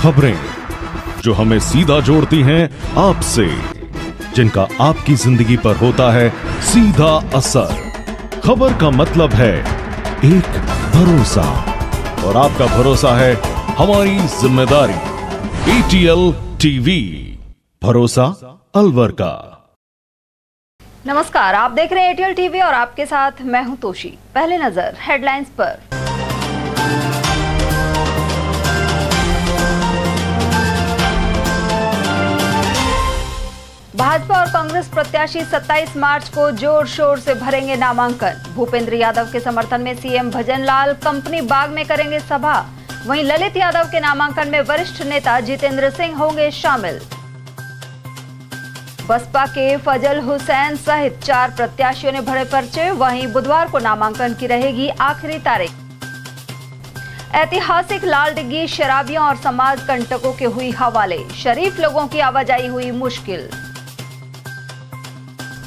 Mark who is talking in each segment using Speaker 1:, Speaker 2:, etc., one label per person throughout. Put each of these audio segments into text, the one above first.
Speaker 1: खबरें जो हमें सीधा जोड़ती हैं आपसे, जिनका आपकी जिंदगी पर होता है सीधा असर। खबर का मतलब है एक भरोसा, और आपका भरोसा है हमारी जिम्मेदारी। ATL टीवी, भरोसा अलवर का।
Speaker 2: नमस्कार, आप देख रहे हैं ATL टीवी और आपके साथ मैं हूं तोशी। पहले नजर हेडलाइंस पर। भाजपा और कांग्रेस प्रत्याशी 27 मार्च को जोर शोर से भरेंगे नामांकन। भूपेंद्र यादव के समर्थन में सीएम भजनलाल कंपनी बाग में करेंगे सभा। वहीं ललित यादव के नामांकन में वरिष्ठ नेता जितेंद्र सिंह होंगे शामिल। बसपा के फजल हुसैन सहित 4 प्रत्याशियों ने भरे पर्चे। वहीं बुधवार को नामांकन की रहेगी आखिरी तारीख। ऐतिहासिक लालडिग्गी शराबियों और समाज कंटकों के हुई हवाले, शरीफ लोगों की आवाजाही हुई मुश्किल।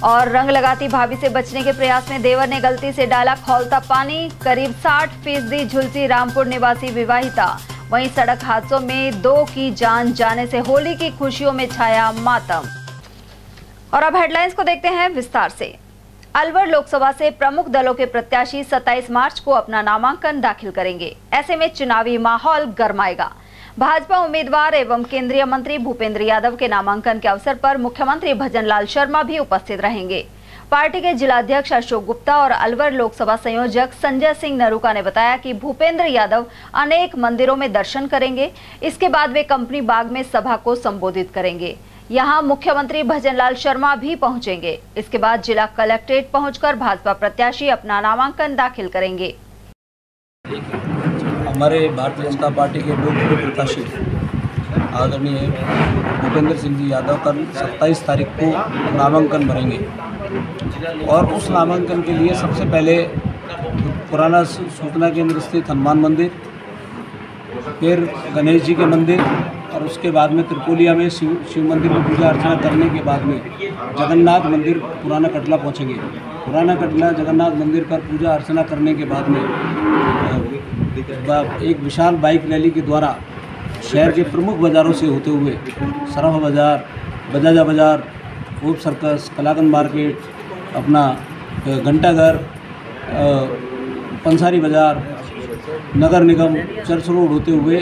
Speaker 2: और रंग लगाती भाभी से बचने के प्रयास में देवर ने गलती से डाला खौलता पानी। करीब 60% झुलसी रामपुर निवासी विवाहिता। वहीं सड़क हादसों में 2 की जान जाने से होली की खुशियों में छाया मातम। और अब हेडलाइंस को देखते हैं विस्तार से। अलवर लोकसभा से प्रमुख दलों के प्रत्याशी 27 मार्च को अपना नामांकन दाखिल करेंगे। ऐसे में चुनावी माहौल गरमाएगा। भाजपा उम्मीदवार एवं केंद्रीय मंत्री भूपेंद्र यादव के नामांकन के अवसर पर मुख्यमंत्री भजनलाल शर्मा भी उपस्थित रहेंगे। पार्टी के जिलाध्यक्ष अशोक गुप्ता और अलवर लोकसभा संयोजक संजय सिंह नरूका ने बताया कि भूपेंद्र यादव अनेक मंदिरों में दर्शन करेंगे। इसके बाद वे कंपनी बाग में सभा को संबोधित करेंगे। यहां मुख्यमंत्री भजनलाल शर्मा भी पहुंचेंगे। इसके बाद जिला कलेक्ट्रेट पहुंचकर भाजपा प्रत्याशी अपना नामांकन दाखिल करेंगे।
Speaker 3: हमारे भारतीय जनता पार्टी के लोकप्रिय प्रत्याशी आदरणीय भूपेंद्र सिंह जी यादव कल 27 तारीख को नामांकन भरेंगे, और उस नामांकन के लिए सबसे पहले पुराना सूचना केंद्र स्थित हनुमान मंदिर, फिर गणेश जी के मंदिर, और उसके बाद में त्रिपोलिया में शिव मंदिर में पूजा अर्चना करने के बाद में जगन्नाथ मंदिर पुराना कटला पहुंचेंगे। पुराना कटला जगन्नाथ मंदिर पर पूजा अर्चना करने के बाद में एक विशाल बाइक रैली के द्वारा शहर के प्रमुख बाज़ारों से होते हुए सराफा बाज़ार, बजाजा बाज़ार, फूड सर्कस, कलाकंद मार्केट, अपना घंटाघर, पंसारी बाज़ार, नगर निगम, चर्च रोड होते हुए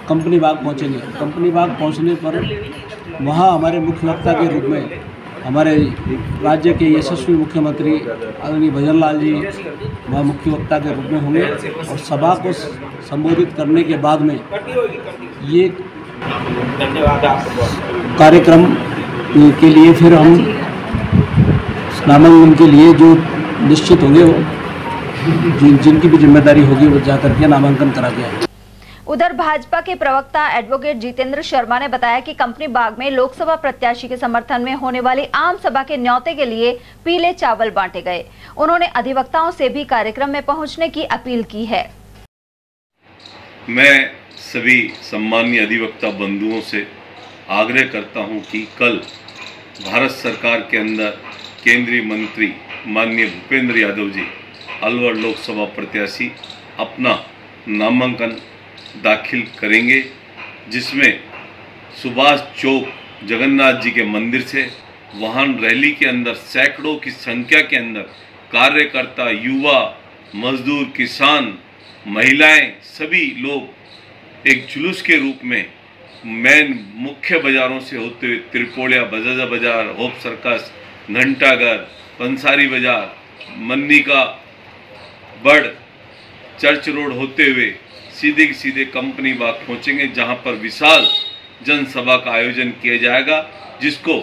Speaker 3: कंपनी बाग पहुंचेंगे। कंपनी बाग पहुंचने पर वहां हमारे मुख्य वक्ता के रूप में हमारे राज्य के यशस्वी मुख्यमंत्री आदरणीय भजनलाल जी वहाँ मुख्य वक्ता के रूप में होंगे, और सभा को संबोधित करने के बाद में ये कार्यक्रम के लिए फिर हम नामांकन के लिए जो निश्चित होंगे जिनकी भी जिम्मेदारी होगी वो जाकर के नामांकन करा के आए।
Speaker 2: उधर भाजपा के प्रवक्ता एडवोकेट जितेंद्र शर्मा ने बताया कि कंपनी बाग में लोकसभा प्रत्याशी के समर्थन में होने वाली आम सभा के न्योते के लिए पीले चावल बांटे गए। उन्होंने अधिवक्ताओं से भी कार्यक्रम में पहुंचने की अपील की है।
Speaker 4: मैं सभी सम्मानीय अधिवक्ता बंधुओं से आग्रह करता हूं कि कल भारत सरकार के अंदर केंद्रीय मंत्री माननीय भूपेंद्र यादव जी अलवर लोकसभा प्रत्याशी अपना नामांकन दाखिल करेंगे, जिसमें सुभाष चौक जगन्नाथ जी के मंदिर से वाहन रैली के अंदर सैकड़ों की संख्या के अंदर कार्यकर्ता, युवा, मजदूर, किसान, महिलाएं, सभी लोग एक जुलूस के रूप में मेन मुख्य बाज़ारों से होते हुए त्रिपोलिया, बजाजा बाज़ार, होप सर्कस, घंटाघर, पंसारी बाज़ार, मन्नी का बड़, चर्च रोड होते हुए सीधे कंपनी बाग पहुंचेंगे, जहां पर विशाल जनसभा का आयोजन किया जाएगा, जिसको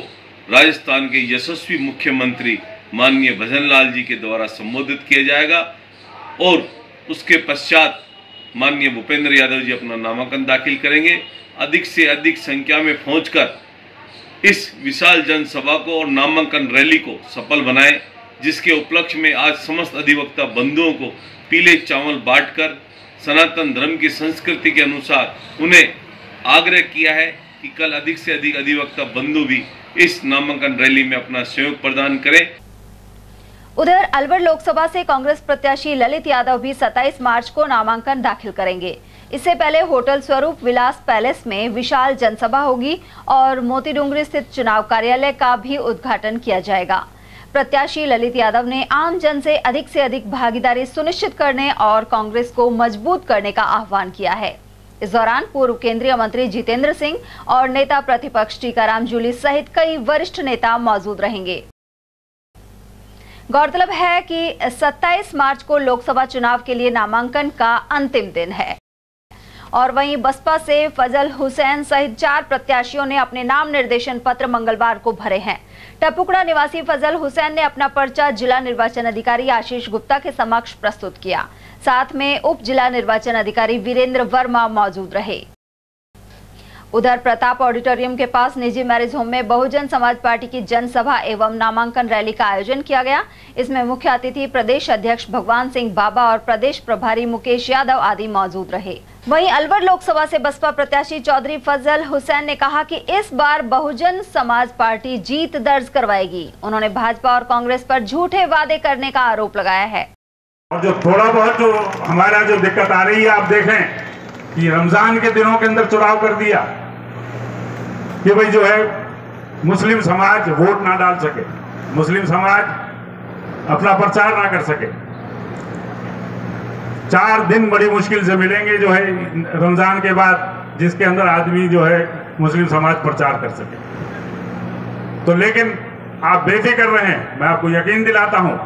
Speaker 4: राजस्थान के यशस्वी मुख्यमंत्री माननीय भजनलाल जी के द्वारा संबोधित किया जाएगा। और उसके पश्चात माननीय भूपेंद्र यादव जी अपना नामांकन दाखिल करेंगे। अधिक से अधिक संख्या में पहुंचकर इस विशाल जनसभा को और नामांकन रैली को सफल बनाएं, जिसके उपलक्ष्य में आज समस्त अधिवक्ता बंधुओं को पीले चावल बांटकर सनातन धर्म की संस्कृति के अनुसार उन्हें आग्रह किया है कि कल अधिक से अधिक अधिवक्ता बंधु भी इस नामांकन रैली में अपना सहयोग प्रदान करें।
Speaker 2: उधर अलवर लोकसभा से कांग्रेस प्रत्याशी ललित यादव भी 27 मार्च को नामांकन दाखिल करेंगे। इससे पहले होटल स्वरूप विलास पैलेस में विशाल जनसभा होगी और मोतीडूंगरी स्थित चुनाव कार्यालय का भी उद्घाटन किया जाएगा। प्रत्याशी ललित यादव ने आम जन से अधिक भागीदारी सुनिश्चित करने और कांग्रेस को मजबूत करने का आह्वान किया है। इस दौरान पूर्व केंद्रीय मंत्री जितेंद्र सिंह और नेता प्रतिपक्ष टीकाराम जूली सहित कई वरिष्ठ नेता मौजूद रहेंगे। गौरतलब है कि 27 मार्च को लोकसभा चुनाव के लिए नामांकन का अंतिम दिन है और वहीं बसपा से फजल हुसैन सहित 4 प्रत्याशियों ने अपने नाम निर्देशन पत्र मंगलवार को भरे हैं। टपुकड़ा निवासी फजल हुसैन ने अपना पर्चा जिला निर्वाचन अधिकारी आशीष गुप्ता के समक्ष प्रस्तुत किया। साथ में उप जिला निर्वाचन अधिकारी वीरेंद्र वर्मा मौजूद रहे। उधर प्रताप ऑडिटोरियम के पास निजी मैरिज होम में बहुजन समाज पार्टी की जनसभा एवं नामांकन रैली का आयोजन किया गया। इसमें मुख्य अतिथि प्रदेश अध्यक्ष भगवान सिंह बाबा और प्रदेश प्रभारी मुकेश यादव आदि मौजूद रहे। वहीं अलवर लोकसभा से बसपा प्रत्याशी चौधरी फजल हुसैन ने कहा कि इस बार बहुजन समाज पार्टी जीत दर्ज करवाएगी। उन्होंने भाजपा और कांग्रेस पर झूठे वादे करने का आरोप लगाया है।
Speaker 5: और जो थोड़ा बहुत जो हमारा जो दिक्कत आ रही है, आप देखें कि रमजान के दिनों के अंदर चुनाव कर दिया कि भाई जो है मुस्लिम समाज वोट ना डाल सके, मुस्लिम समाज अपना प्रचार ना कर सके। 4 दिन बड़ी मुश्किल से मिलेंगे जो है रमजान के बाद, जिसके अंदर आदमी जो है मुस्लिम समाज प्रचार कर सके। तो लेकिन आप बेफिक्र रहें, मैं आपको यकीन दिलाता हूं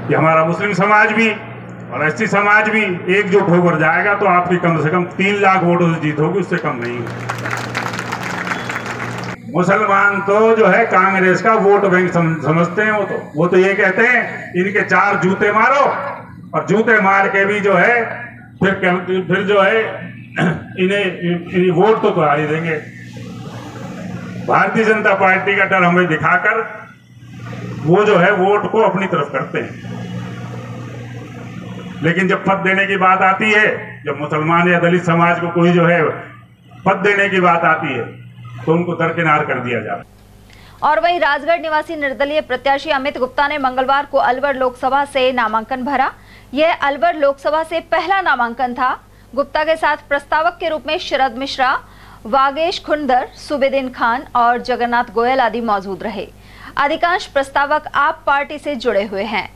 Speaker 5: कि हमारा मुस्लिम समाज भी और एसटी समाज भी एकजुट होकर जाएगा तो आपकी कम से कम 3 लाख वोटों से जीत होगी, उससे कम नहीं होगी। मुसलमान तो जो है कांग्रेस का वोट बैंक समझते हैं। वो तो ये कहते हैं इनके 4 जूते मारो, और जूते मार के भी जो है फिर जो है इन्हें वोट तो आ ही देंगे। भारतीय जनता पार्टी का डर हमें दिखाकर वो जो है वोट को अपनी तरफ करते हैं। लेकिन जब पद देने की बात आती है, जब मुसलमान या दलित समाज को कोई जो है पद देने की बात आती है, तो उनको दरकिनार कर दिया जाता है।
Speaker 2: और वहीं राजगढ़ निवासी निर्दलीय प्रत्याशी अमित गुप्ता ने मंगलवार को अलवर लोकसभा से नामांकन भरा। यह अलवर लोकसभा से पहला नामांकन था। गुप्ता के साथ प्रस्तावक के रूप में शरद मिश्रा, वागेश खुंडर, सुबेदीन खान और जगन्नाथ गोयल आदि मौजूद रहे। अधिकांश प्रस्तावक आप पार्टी से जुड़े हुए हैं।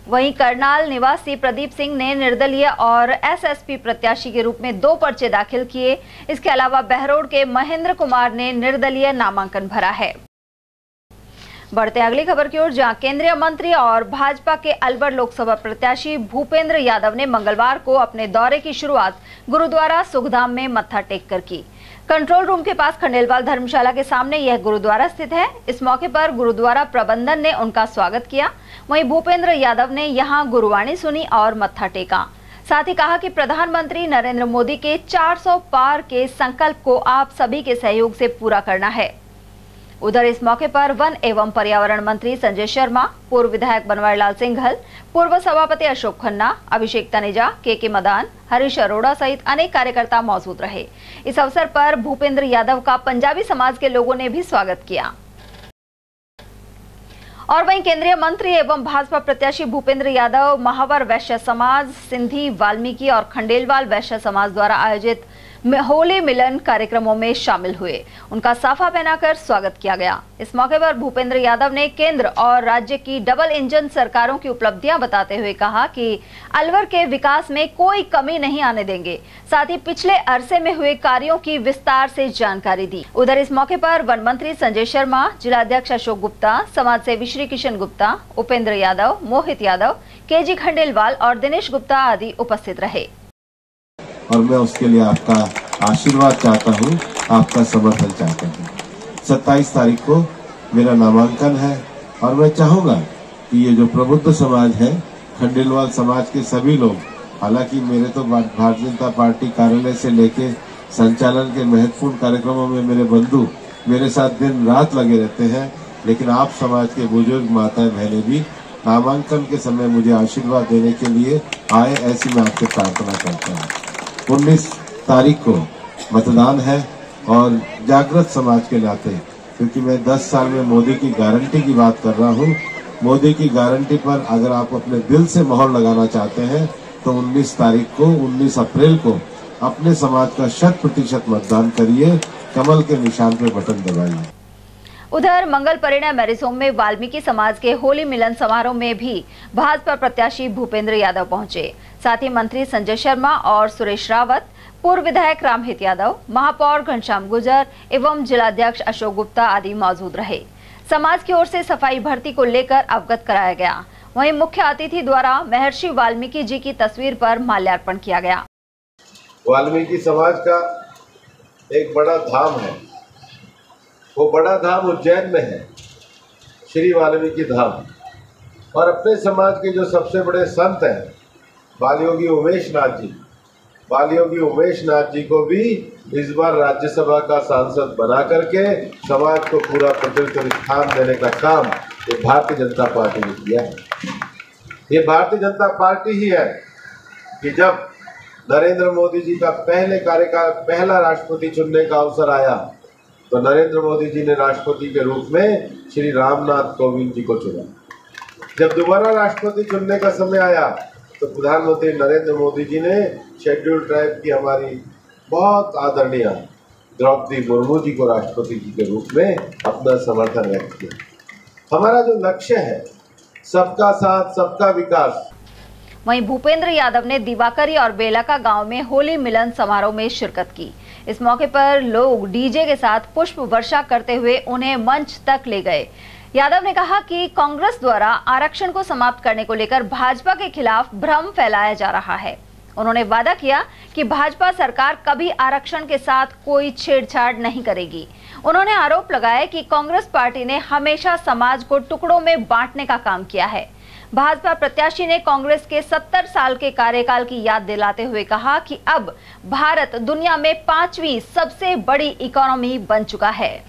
Speaker 2: वहीं करनाल निवासी प्रदीप सिंह ने निर्दलीय और एसएसपी प्रत्याशी के रूप में 2 पर्चे दाखिल किए। इसके अलावा बहरोड के महेंद्र कुमार ने निर्दलीय नामांकन भरा है। बढ़ते अगली खबर की ओर, जहां केंद्रीय मंत्री और भाजपा के अलवर लोकसभा प्रत्याशी भूपेंद्र यादव ने मंगलवार को अपने दौरे की शुरुआत गुरुद्वारा सुखधाम में मत्था टेक कर की। कंट्रोल रूम के पास खंडेलवाल धर्मशाला के सामने यह गुरुद्वारा स्थित है। इस मौके पर गुरुद्वारा प्रबंधन ने उनका स्वागत किया। वहीं भूपेंद्र यादव ने यहां गुरुवाणी सुनी और मत्था टेका। साथ ही कहा कि प्रधानमंत्री नरेंद्र मोदी के 400 पार के संकल्प को आप सभी के सहयोग से पूरा करना है। उधर इस मौके पर वन एवं पर्यावरण मंत्री संजय शर्मा, पूर्व विधायक बनवारीलाल सिंघल, पूर्व सभापति अशोक खन्ना, अभिषेक तनेजा, के मदान, हरीश अरोड़ा सहित अनेक कार्यकर्ता मौजूद रहे। इस अवसर पर भूपेंद्र यादव का पंजाबी समाज के लोगों ने भी स्वागत किया। और वहीं केंद्रीय मंत्री एवं भाजपा प्रत्याशी भूपेंद्र यादव महावर वैश्य समाज, सिंधी, वाल्मीकि और खंडेलवाल वैश्य समाज द्वारा आयोजित होली मिलन कार्यक्रमों में शामिल हुए। उनका साफा पहनाकर स्वागत किया गया। इस मौके पर भूपेंद्र यादव ने केंद्र और राज्य की डबल इंजन सरकारों की उपलब्धियां बताते हुए कहा कि अलवर के विकास में कोई कमी नहीं आने देंगे। साथ ही पिछले अरसे में हुए कार्यों की विस्तार से जानकारी दी। उधर इस मौके पर वन मंत्री संजय शर्मा, जिलाध्यक्ष अशोक गुप्ता, समाज सेवी श्री किशन गुप्ता, उपेंद्र यादव, मोहित यादव, केजी खंडेलवाल और दिनेश गुप्ता आदि उपस्थित रहे।
Speaker 6: और मैं उसके लिए आपका आशीर्वाद चाहता हूँ, आपका समर्थन चाहता हूँ। 27 तारीख को मेरा नामांकन है और मैं चाहूँगा कि ये जो प्रबुद्ध समाज है, खंडेलवाल समाज के सभी लोग, हालांकि मेरे तो भारतीय जनता पार्टी कार्यालय से लेके संचालन के महत्वपूर्ण कार्यक्रमों में मेरे बंधु मेरे साथ दिन रात लगे रहते हैं, लेकिन आप समाज के बुजुर्ग माताएं बहनें भी नामांकन के समय मुझे आशीर्वाद देने के लिए आए, ऐसी मैं आपसे प्रार्थना करता हूँ। 19 तारीख को मतदान है और जागृत समाज के नाते, क्योंकि मैं 10 साल में मोदी की गारंटी की बात कर रहा हूँ, मोदी की गारंटी पर अगर आप अपने दिल से मोहर लगाना चाहते हैं तो 19 तारीख को 19 अप्रैल को अपने समाज का 100% मतदान करिए, कमल के निशान पे बटन दबाइए।
Speaker 2: उधर मंगल परिणय मैरिसोम में वाल्मीकि समाज के होली मिलन समारोह में भी भाजपा प्रत्याशी भूपेंद्र यादव पहुंचे। साथ ही मंत्री संजय शर्मा और सुरेश रावत, पूर्व विधायक रामहित यादव, महापौर घनश्याम गुर्जर एवं जिलाध्यक्ष अशोक गुप्ता आदि मौजूद रहे। समाज की ओर से सफाई भर्ती को लेकर अवगत कराया गया। वहीं मुख्य अतिथि द्वारा महर्षि वाल्मीकि जी की तस्वीर पर माल्यार्पण किया गया।
Speaker 6: वाल्मीकि समाज का एक बड़ा धाम है, वो बड़ा धाम उज्जैन में है, श्री वाल्मीकि धाम। और अपने समाज के जो सबसे बड़े संत हैं बालयोगी उमेश नाथ जी को भी इस बार राज्यसभा का सांसद बना करके समाज को पूरा प्रतिनिधित्व स्थान देने का काम ये भारतीय जनता पार्टी ने किया है। ये भारतीय जनता पार्टी ही है कि जब नरेंद्र मोदी जी का पहले कार्यकाल पहला राष्ट्रपति चुनने का अवसर आया तो नरेंद्र मोदी जी ने राष्ट्रपति के रूप में श्री रामनाथ कोविंद जी को चुना। जब दोबारा राष्ट्रपति चुनने का समय आया तो प्रधानमंत्री नरेंद्र मोदी जी ने शेड्यूल्ड ट्राइब की हमारी बहुत आदरणीय द्रौपदी मुर्मू जी को राष्ट्रपति जी के रूप में अपना समर्थन व्यक्त किया। हमारा जो लक्ष्य है सबका साथ सबका विकास।
Speaker 2: वहीं भूपेंद्र यादव ने दिवाकरी और बेलाका गांव में होली मिलन समारोह में शिरकत की। इस मौके पर लोग डीजे के साथ पुष्प वर्षा करते हुए उन्हें मंच तक ले गए। यादव ने कहा कि कांग्रेस द्वारा आरक्षण को समाप्त करने को लेकर भाजपा के खिलाफ भ्रम फैलाया जा रहा है। उन्होंने वादा किया कि भाजपा सरकार कभी आरक्षण के साथ कोई छेड़छाड़ नहीं करेगी। उन्होंने आरोप लगाया कि कांग्रेस पार्टी ने हमेशा समाज को टुकड़ों में बांटने का काम किया है। भाजपा प्रत्याशी ने कांग्रेस के 70 साल के कार्यकाल की याद दिलाते हुए कहा कि अब भारत दुनिया में 5वीं सबसे बड़ी इकोनॉमी बन चुका है।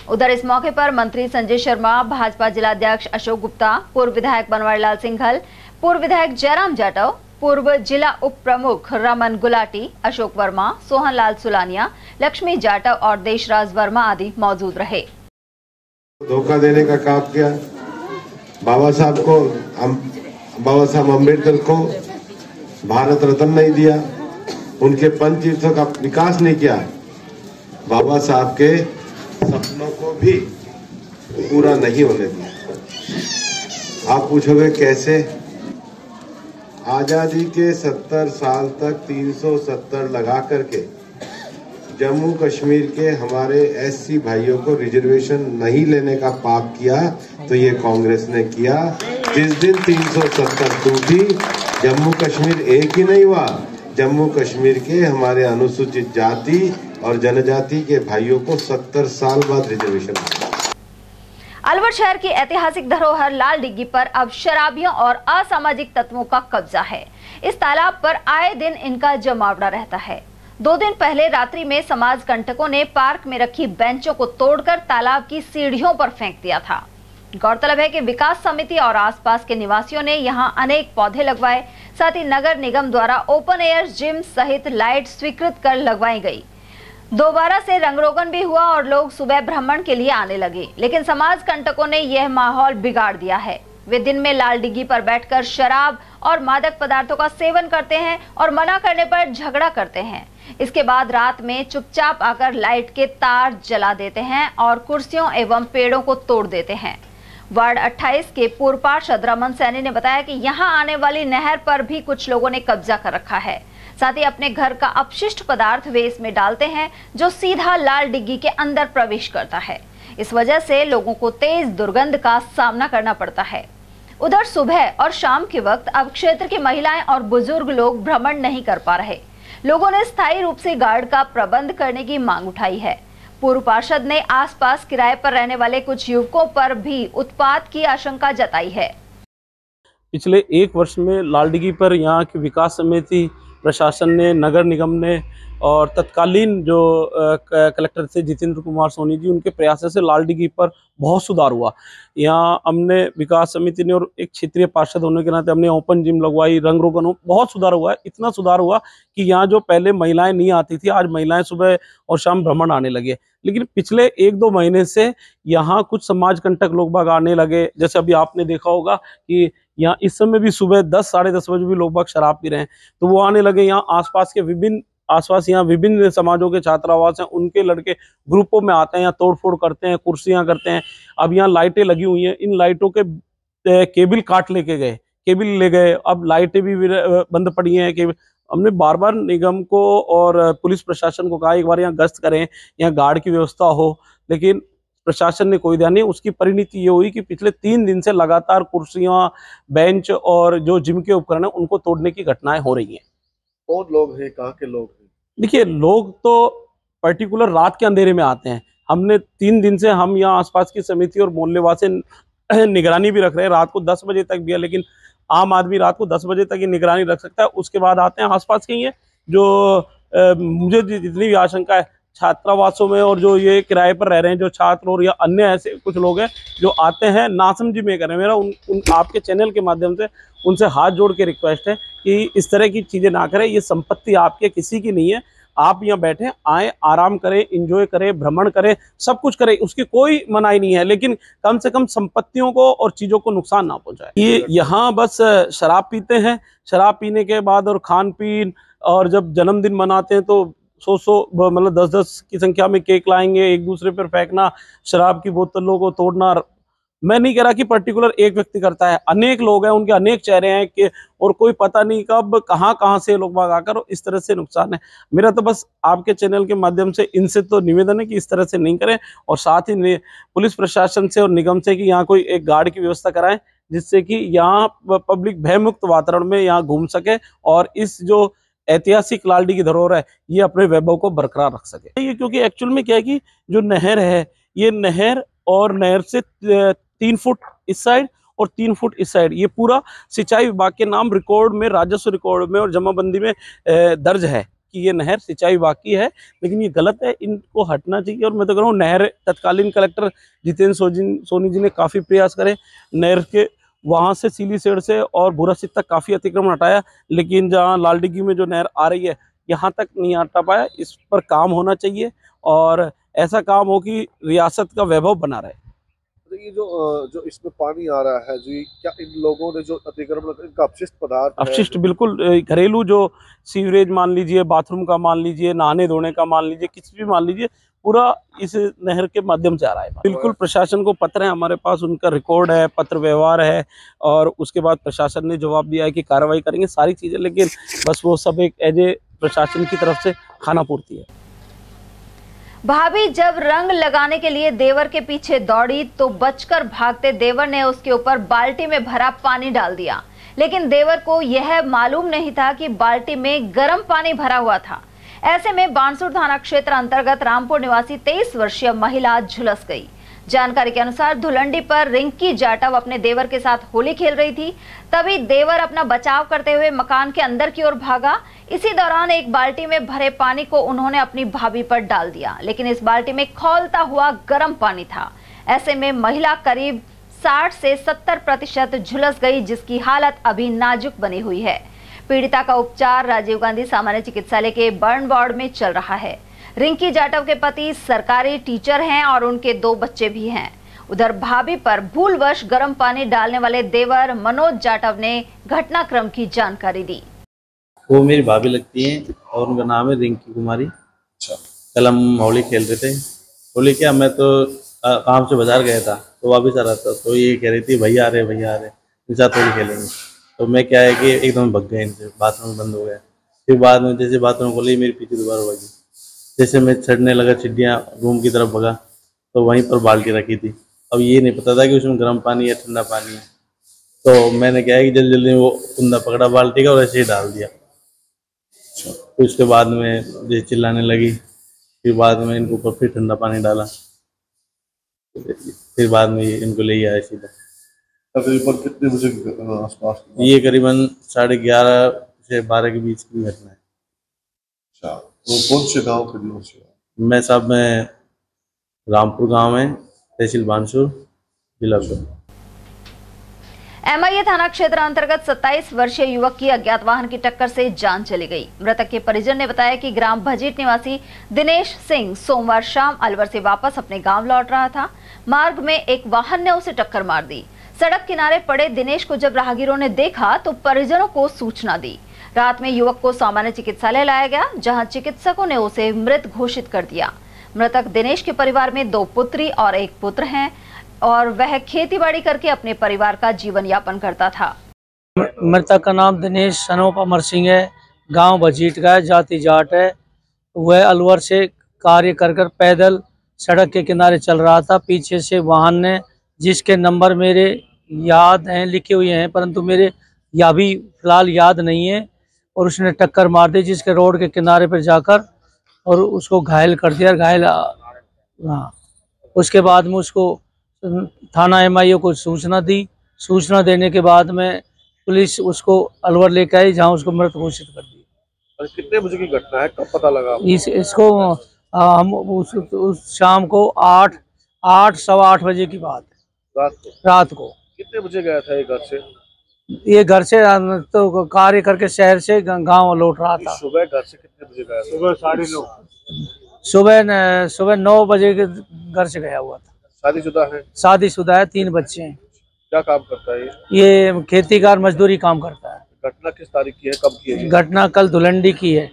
Speaker 2: उधर इस मौके पर मंत्री संजय शर्मा, भाजपा जिलाध्यक्ष अशोक गुप्ता, पूर्व विधायक बनवारीलाल सिंघल, पूर्व विधायक जयराम जाटव, पूर्व जिला उप प्रमुख रमन गुलाटी, अशोक वर्मा, सोहनलाल सुलानिया, लक्ष्मी जाटव और देशराज वर्मा आदि मौजूद रहे।
Speaker 6: धोखा देने का काम किया। बाबा साहब अम्बेडकर को भारत रत्न नहीं दिया, उनके पंचतीर्थों का विकास नहीं किया, बाबा साहब के सपनों को भी पूरा नहीं होने दिया। आप पूछोगे कैसे? आजादी के 70 साल तक 370 लगा करके जम्मू कश्मीर के हमारे एससी भाइयों को रिजर्वेशन नहीं लेने का पाप किया तो ये कांग्रेस ने किया। जिस दिन 370 टूटी, जम्मू कश्मीर एक ही नहीं हुआ, जम्मू कश्मीर के हमारे अनुसूचित जाति और जनजाति के भाइयों को 70 साल बाद रिजर्वेशन।
Speaker 2: अलवर शहर की ऐतिहासिक धरोहर लाल डिग्गी पर अब शराबियों और असामाजिक तत्वों का कब्जा है। इस तालाब पर आए दिन इनका जमावड़ा रहता है। 2 दिन पहले रात्रि में समाज कंटकों ने पार्क में रखी बेंचों को तोड़कर तालाब की सीढ़ियों पर फेंक दिया था। गौरतलब है कि विकास समिति और आसपास के निवासियों ने यहां अनेक पौधे लगवाए। साथ ही नगर निगम द्वारा ओपन एयर जिम सहित लाइट स्वीकृत कर लगवाई गई। दोबारा से रंगरोगन भी हुआ और लोग सुबह भ्रमण के लिए आने लगे, लेकिन समाज कंटकों ने यह माहौल बिगाड़ दिया है। वे दिन में लाल डिग्गी पर बैठकर शराब और मादक पदार्थों का सेवन करते हैं और मना करने पर झगड़ा करते हैं। इसके बाद रात में चुपचाप आकर लाइट के तार जला देते हैं और कुर्सियों एवं पेड़ों को तोड़ देते हैं। वार्ड 28 के पूर्व पार्षद रमन सैनी ने बताया कि यहां आने वाली नहर पर भी कुछ लोगों ने कब्जा कर रखा है। साथ ही अपने घर का अपशिष्ट पदार्थ वे इसमें डालते हैं, जो सीधा लाल डिग्गी के अंदर प्रवेश करता है। इस वजह से लोगों को तेज दुर्गंध का सामना करना पड़ता है। उधर सुबह और शाम के वक्त अब क्षेत्र की महिलाएं और बुजुर्ग लोग भ्रमण नहीं कर पा रहे। लोगों ने स्थायी रूप से गार्ड का प्रबंध करने की मांग उठाई है। पूर्व पार्षद ने आसपास किराए पर रहने वाले कुछ युवकों पर भी उत्पात की आशंका जताई है।
Speaker 7: पिछले 1 वर्ष में लाल डिग्गी पर यहाँ की विकास समिति, प्रशासन ने, नगर निगम ने और तत्कालीन जो कलेक्टर थे जितेंद्र कुमार सोनी जी, उनके प्रयासों से लाल डिग्गी पर बहुत सुधार हुआ। यहाँ हमने विकास समिति ने और एक क्षेत्रीय पार्षद होने के नाते हमने ओपन जिम लगवाई, रंग रोगन, बहुत सुधार हुआ है। इतना सुधार हुआ कि यहाँ जो पहले महिलाएं नहीं आती थी, आज महिलाएं सुबह और शाम भ्रमण आने लगे। लेकिन पिछले 1-2 महीने से यहाँ कुछ समाज कंटक लोग बाग आने लगे। जैसे अभी आपने देखा होगा कि यहाँ इस समय भी सुबह 10 साढ़े 10 बजे भी लोग बाग शराब पी रहे हैं। तो वो आने लगे यहाँ आसपास यहाँ विभिन्न समाजों के छात्रावास हैं, उनके लड़के ग्रुपों में आते हैं, यहाँ तोड़फोड़ करते हैं, कुर्सियां करते हैं। अब यहाँ लाइटें लगी हुई हैं, इन लाइटों के केबल काट लेके गए, केबल ले गए, अब लाइटें भी बंद पड़ी हैं। केबल हमने बार बार निगम को और पुलिस प्रशासन को कहा एक बार यहाँ गश्त करें, यहाँ गार्ड की व्यवस्था हो, लेकिन प्रशासन ने कोई ध्यान नहीं। उसकी परिणति ये हुई कि पिछले 3 दिन से लगातार कुर्सियां, बेंच और जो जिम के उपकरण है उनको तोड़ने की घटनाएं हो रही हैं।
Speaker 8: कौन लोग हैं, कहाँ के लोग हैं?
Speaker 7: देखिए, लोग तो पर्टिकुलर रात के अंधेरे में आते हैं। हमने 3 दिन से हम यहाँ आसपास की समिति और मोहल्लेवासी निगरानी भी रख रहे हैं। रात को 10 बजे तक भी है, लेकिन आम आदमी रात को 10 बजे तक ही निगरानी रख सकता है, उसके बाद आते हैं आसपास के ही है। जो मुझे जितनी भी आशंका है छात्रावासों में और जो ये किराए पर रह रहे हैं जो छात्र और या अन्य ऐसे कुछ लोग हैं जो आते हैं नासमझी में कर रहे हैं। मेरा उन आपके चैनल के माध्यम से उनसे हाथ जोड़ के रिक्वेस्ट है कि इस तरह की चीज़ें ना करें। ये संपत्ति आपके किसी की नहीं है। आप यहाँ बैठे आए, आराम करें, एंजॉय करें, भ्रमण करें, सब कुछ करें, उसकी कोई मनाही नहीं है, लेकिन कम से कम संपत्तियों को और चीज़ों को नुकसान ना पहुँचाए। ये यहाँ बस शराब पीते हैं, शराब पीने के बाद और खान पीन, और जब जन्मदिन मनाते हैं तो 100 मतलब 10-10 की संख्या में केक लाएंगे, एक दूसरे पर फेंकना, शराब की बोतलों को तोड़ना। मैं नहीं कह रहा कि पर्टिकुलर एक व्यक्ति करता है, अनेक लोग हैं, उनके अनेक चेहरे हैं कि और कोई पता नहीं कब कहाँ से लोग बाग आकर इस तरह से नुकसान है। मेरा तो बस आपके चैनल के माध्यम से इनसे तो निवेदन है कि इस तरह से नहीं करें, और साथ ही पुलिस प्रशासन से और निगम से कि यहाँ कोई एक गार्ड की व्यवस्था कराएं, जिससे कि यहाँ पब्लिक भयमुक्त वातावरण में यहाँ घूम सके और इस जो ऐतिहासिक लालडी की धरोहर है ये अपने वैभव को बरकरार रख सके। ये क्योंकि एक्चुअल में क्या है कि जो नहर है, ये नहर और नहर से 3 फुट इस साइड और 3 फुट इस साइड, ये पूरा सिंचाई विभाग के नाम रिकॉर्ड में, राजस्व रिकॉर्ड में और जमाबंदी में दर्ज है कि ये नहर सिंचाई विभाग की है, लेकिन ये गलत है, इनको हटना चाहिए। और मैं तो कह रहा हूँ नहर, तत्कालीन कलेक्टर जितेंद्र सोनी जी ने काफ़ी प्रयास करे, नहर के वहाँ से सीली सेड़ से और भूरासित तक काफ़ी अतिक्रमण हटाया, लेकिन जहाँ लालडिगी में जो नहर आ रही है यहाँ तक नहीं हटा पाया। इस पर काम होना चाहिए और ऐसा काम हो कि रियासत का वैभव बना रहे।
Speaker 8: ये जो इसमें पानी आ रहा है, जो क्या इन लोगों ने जो अतिक्रमण, इनका अपशिष्ट पदार्थ,
Speaker 7: अपशिष्ट बिल्कुल घरेलू जो सीवरेज मान लीजिए, बाथरूम का मान लीजिए, नहाने धोने का मान लीजिए, किसी भी मान लीजिए, पूरा इस नहर के माध्यम से आ रहा है। बिल्कुल प्रशासन को पत्र है, हमारे पास उनका रिकॉर्ड है, पत्र व्यवहार है, और उसके बाद प्रशासन ने जवाब दिया है कि कार्रवाई करेंगे सारी चीज़ें, लेकिन बस वो सब एक एज ए प्रशासन की तरफ से खाना पूर्ति है।
Speaker 2: भाभी जब रंग लगाने के लिए देवर के पीछे दौड़ी तो बचकर भागते देवर ने उसके ऊपर बाल्टी में भरा पानी डाल दिया, लेकिन देवर को यह मालूम नहीं था कि बाल्टी में गर्म पानी भरा हुआ था। ऐसे में बानसूर थाना क्षेत्र अंतर्गत रामपुर निवासी 23 वर्षीय महिला झुलस गई। जानकारी के अनुसार धुलंडी पर रिंकी जाटव अपने देवर के साथ होली खेल रही थी, तभी देवर अपना बचाव करते हुए मकान के अंदर की ओर भागा। इसी दौरान एक बाल्टी में भरे पानी को उन्होंने अपनी भाभी पर डाल दिया, लेकिन इस बाल्टी में खौलता हुआ गर्म पानी था। ऐसे में महिला करीब 60 से 70% झुलस गई, जिसकी हालत अभी नाजुक बनी हुई है। पीड़िता का उपचार राजीव गांधी सामान्य चिकित्सालय के बर्न वार्ड में चल रहा है। रिंकी जाटव के पति सरकारी टीचर हैं और उनके 2 बच्चे भी हैं। उधर भाभी पर भूलवश गर्म पानी डालने वाले देवर मनोज जाटव ने घटनाक्रम की जानकारी दी।
Speaker 9: वो मेरी भाभी लगती हैं और उनका नाम है रिंकी कुमारी। कल हम होली खेल रहे थे। होली क्या, मैं तो काम से बाजार गया था तो वापस आ रहा था, तो ये कह रही थी भैया आ रहे इनके साथ होली खेलेंगे। तो मैं क्या है कि एकदम भग गए इनसे, बाथरूम बंद हो गया। फिर बाद में जैसे बाथरूम खोली मेरी पीछे दोबारा होगी। जैसे मैं चढ़ने लगा सीढ़ियाँ रूम की तरफ भगा तो वहीं पर बाल्टी रखी थी। अब ये नहीं पता था कि उसमें गर्म पानी है ठंडा पानी है, तो मैंने क्या है कि जल्दी जल्दी वो कुंदा पकड़ा बाल्टी का और ऐसे ही डाल दिया। तो उसके बाद में जैसे चिल्लाने लगी, फिर बाद में इनको ऊपर फिर ठंडा पानी डाला, फिर बाद में इनको ले आया सीधा।
Speaker 8: तकरीबन कितने बजे आसपास?
Speaker 9: ये करीबन 11:30 से 12 के बीच की घटना है।
Speaker 8: अच्छा, वो कौन से गांव के लोग से?
Speaker 9: मैं साहब मैं रामपुर गांव में, तहसील बानसूर, जिला उदयपुर।
Speaker 2: एमआईए थाना क्षेत्र अंतर्गत 27 वर्षीय युवक की अज्ञात वाहन की टक्कर से जान चली गई। मृतक के परिजन ने बताया कि ग्राम भजीट निवासी दिनेश सिंह सोमवार शाम अलवर से वापस अपने गांव लौट रहा था। मार्ग में एक वाहन ने उसे टक्कर मार दी। सड़क किनारे पड़े दिनेश को जब राहगीरों ने देखा तो परिजनों को सूचना दी। रात में युवक को सामान्य चिकित्सालय लाया गया, जहां चिकित्सकों ने उसे मृत घोषित कर दिया। मृतक दिनेश के परिवार में 2 पुत्री और 1 पुत्र हैं और वह खेतीबाड़ी करके अपने परिवार का जीवन यापन करता था।
Speaker 10: मृतक का नाम दिनेश सनोप अमर सिंह है, गांव बजीट का है, जाति जाट है। वह अलवर से कार्य कर पैदल सड़क के किनारे चल रहा था। पीछे से वाहन ने, जिसके नंबर मेरे याद हैं, लिखे हुए हैं, परंतु मेरे या भी फिलहाल याद नहीं है, और उसने टक्कर मार दी, जिसके रोड के किनारे पर जाकर और उसको घायल कर दिया। घायल उसके बाद में उसको थाना MIO को सूचना दी। सूचना देने के बाद में पुलिस उसको अलवर लेकर आई, जहां उसको मृत घोषित कर दी।
Speaker 8: कितने बजे की घटना है, कब पता लगा?
Speaker 10: इसको हम उस शाम को 8 सवा 8 बजे की बात है, रात को।
Speaker 8: कितने बजे गया था ये घर से?
Speaker 10: ये घर से तो कार्य करके शहर से गांव लौट रहा था।
Speaker 8: सुबह घर से कितने बजे गया? सुबह
Speaker 10: 9:30। सुबह 9 बजे के घर से गया हुआ था।
Speaker 8: शादीशुदा है?
Speaker 10: शादीशुदा है, 3 बच्चे हैं।
Speaker 8: क्या काम करता है
Speaker 10: ये खेतीकार मजदूरी काम करता है।
Speaker 8: घटना किस तारीख की है, कब की है?
Speaker 10: घटना कल धुलंडी की है।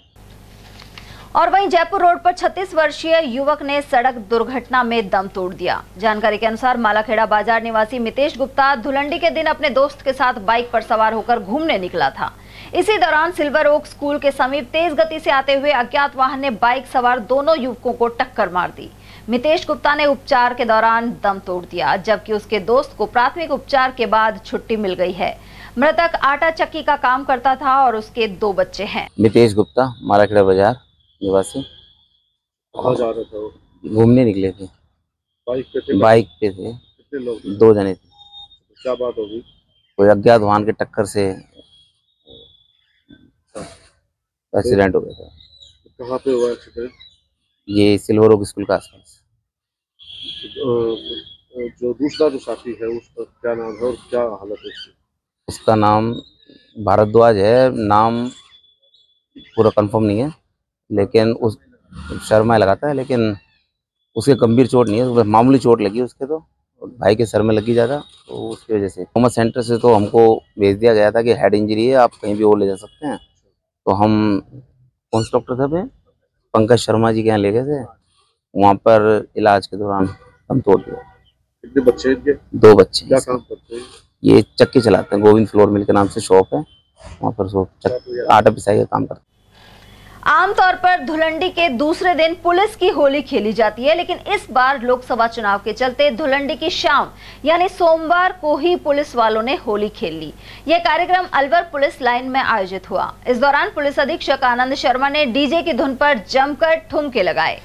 Speaker 2: और वहीं जयपुर रोड पर 36 वर्षीय युवक ने सड़क दुर्घटना में दम तोड़ दिया। जानकारी के अनुसार मालाखेड़ा बाजार निवासी मितेश गुप्ता धुलंडी के दिन अपने दोस्त के साथ बाइक पर सवार होकर घूमने निकला था। इसी दौरान सिल्वर ओक स्कूल के समीप तेज गति से आते हुए अज्ञात वाहन ने बाइक सवार दोनों युवकों को टक्कर मार दी। मितेश गुप्ता ने उपचार के दौरान दम तोड़ दिया, जबकि उसके दोस्त को प्राथमिक उपचार के बाद छुट्टी मिल गई है। मृतक आटा चक्की का काम करता था और उसके 2 बच्चे हैं।
Speaker 11: मितेश गुप्ता मालाखेड़ा बाजार निवासी, घूमने निकले थे। बाइक पे थे।
Speaker 8: कितने लोग?
Speaker 11: 2 जने थे।
Speaker 8: क्या बात होगी?
Speaker 11: कोई अज्ञात वाहन के टक्कर से एक्सीडेंट हो गया था।
Speaker 8: कहाँ पे हुआ एक्सीडेंट?
Speaker 11: ये सिल्वर ओक स्कूल का आसपास।
Speaker 8: जो दूसरा जो साथी है उसका क्या नाम है और क्या हालत है उसकी?
Speaker 11: उसका नाम भारद्वाज है, नाम पूरा कंफर्म नहीं है, लेकिन उस शर्मा लगाता है, लेकिन उसके गंभीर चोट नहीं है, मामूली चोट लगी उसके। तो भाई के सर में लगी ज़्यादा, तो उसकी वजह से ट्रॉमा सेंटर से तो हमको भेज दिया गया था कि हेड इंजरी है, आप कहीं भी और ले जा सकते हैं। तो हम कौन से डॉक्टर थे, पंकज शर्मा जी के यहाँ ले गए थे। वहाँ पर इलाज के दौरान हम तोड़ दिया।
Speaker 8: कितने बच्चे हैं?
Speaker 11: 2 बच्चे।
Speaker 8: क्या काम करते हैं?
Speaker 11: ये चक्की चलाते हैं, गोविंद फ्लोर मिल के नाम से शॉप है, वहाँ पर आटा पिसाई का काम करते हैं।
Speaker 2: आमतौर पर धुलंडी के दूसरे दिन पुलिस की होली खेली जाती है, लेकिन इस बार लोकसभा चुनाव के चलते धुलंडी की शाम यानी सोमवार को ही पुलिस वालों ने होली खेल ली। यह कार्यक्रम अलवर पुलिस लाइन में आयोजित हुआ। इस दौरान पुलिस अधीक्षक आनंद शर्मा ने डीजे की धुन पर जमकर ठुमके लगाए।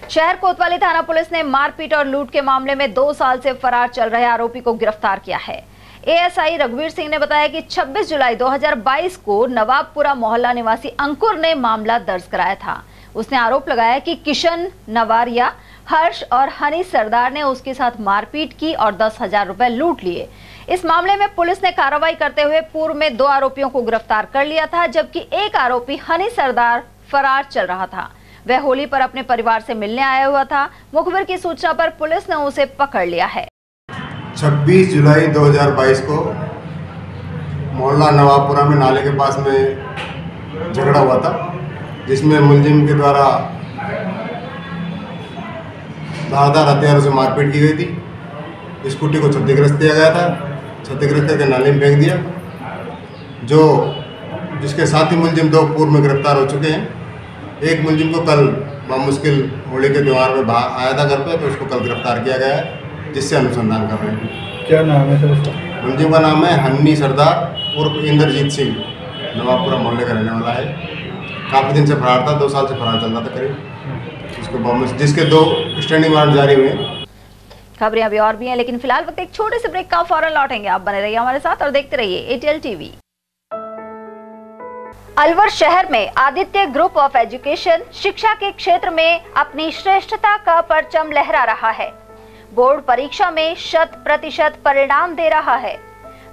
Speaker 2: शहर कोतवाली थाना पुलिस ने मारपीट और लूट के मामले में 2 साल से फरार चल रहे आरोपी को गिरफ्तार किया है। ASI रघुवीर सिंह ने बताया कि 26 जुलाई 2022 को नवाबपुरा मोहल्ला निवासी अंकुर ने मामला दर्ज कराया था। उसने आरोप लगाया कि किशन नवारिया, हर्ष और हनी सरदार ने उसके साथ मारपीट की और 10,000 रुपए लूट लिए। इस मामले में पुलिस ने कार्रवाई करते हुए पूर्व में 2 आरोपियों को गिरफ्तार कर लिया था, जबकि एक आरोपी हनी सरदार फरार चल रहा था। वह होली पर अपने परिवार से मिलने आया हुआ था। मुखबिर की सूचना पर पुलिस ने उसे पकड़ लिया है।
Speaker 12: 26 जुलाई 2022 को मोहल्ला नवाबपुरा में नाले के पास में झगड़ा हुआ था, जिसमें मुलजिम के द्वारा धारदार हथियारों से मारपीट की गई थी। स्कूटी को क्षतिग्रस्त किया गया था, क्षतिग्रस्त करके नाले में फेंक दिया। जिसके साथी मुलजिम 2 पूर्व में गिरफ्तार हो चुके हैं। एक मुलजिम को कल बामुश्किल होली के त्यौहार में आया था घर पे, तो उसको कल गिरफ्तार किया गया है, जिससे अनुसंधान कर रहे हैं। क्या नाम है सर उसका? मुलजिम का नाम है हन्नी सरदार उर्फ इंद्रजीत सिंह, नवाबपुरा मोहल्ले का रहने वाला है। काफ़ी दिन से फरार था, 2 साल से फरार चल रहा था करीब, जिसके 2 स्टैंडिंग वारंट जारी हुए।
Speaker 2: खबरें अभी और भी हैं, लेकिन फिलहाल वक्त एक छोटे से ब्रेक का, फौरन लौटेंगे। आप बने रहिए हमारे साथ और देखते रहिए ATL TV। अलवर शहर में आदित्य ग्रुप ऑफ एजुकेशन शिक्षा के क्षेत्र में अपनी श्रेष्ठता का परचम लहरा रहा है। बोर्ड परीक्षा में 100% परिणाम दे रहा है।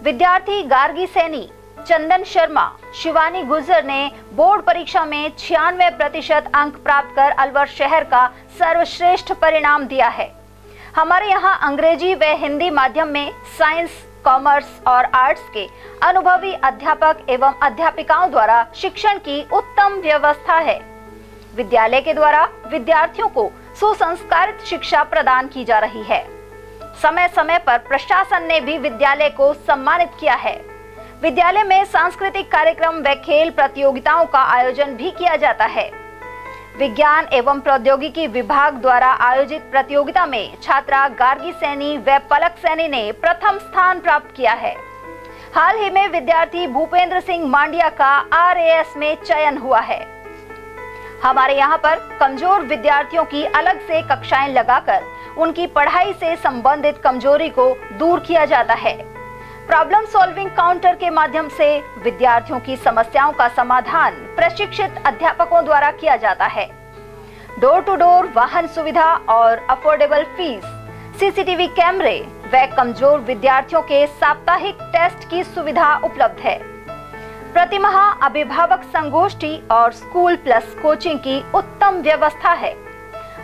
Speaker 2: विद्यार्थी गार्गी सैनी, चंदन शर्मा, शिवानी गुर्जर ने बोर्ड परीक्षा में 96% अंक प्राप्त कर अलवर शहर का सर्वश्रेष्ठ परिणाम दिया है। हमारे यहाँ अंग्रेजी व हिंदी माध्यम में साइंस, कॉमर्स और आर्ट्स के अनुभवी अध्यापक एवं अध्यापिकाओं द्वारा शिक्षण की उत्तम व्यवस्था है। विद्यालय के द्वारा विद्यार्थियों को सुसंस्कारित शिक्षा प्रदान की जा रही है। समय समय पर प्रशासन ने भी विद्यालय को सम्मानित किया है। विद्यालय में सांस्कृतिक कार्यक्रम व खेल प्रतियोगिताओं का आयोजन भी किया जाता है। विज्ञान एवं प्रौद्योगिकी विभाग द्वारा आयोजित प्रतियोगिता में छात्रा गार्गी सैनी व पलक सैनी ने प्रथम स्थान प्राप्त किया है। हाल ही में विद्यार्थी भूपेंद्र सिंह मांडिया का RAS में चयन हुआ है। हमारे यहाँ पर कमजोर विद्यार्थियों की अलग से कक्षाएं लगाकर उनकी पढ़ाई से संबंधित कमजोरी को दूर किया जाता है। प्रॉब्लम सॉल्विंग काउंटर के माध्यम से विद्यार्थियों की समस्याओं का समाधान प्रशिक्षित अध्यापकों द्वारा किया जाता है। डोर टू डोर वाहन सुविधा और अफोर्डेबल फीस, CCTV कैमरे व कमजोर विद्यार्थियों के साप्ताहिक टेस्ट की सुविधा उपलब्ध है। प्रतिमाह अभिभावक संगोष्ठी और स्कूल प्लस कोचिंग की उत्तम व्यवस्था है।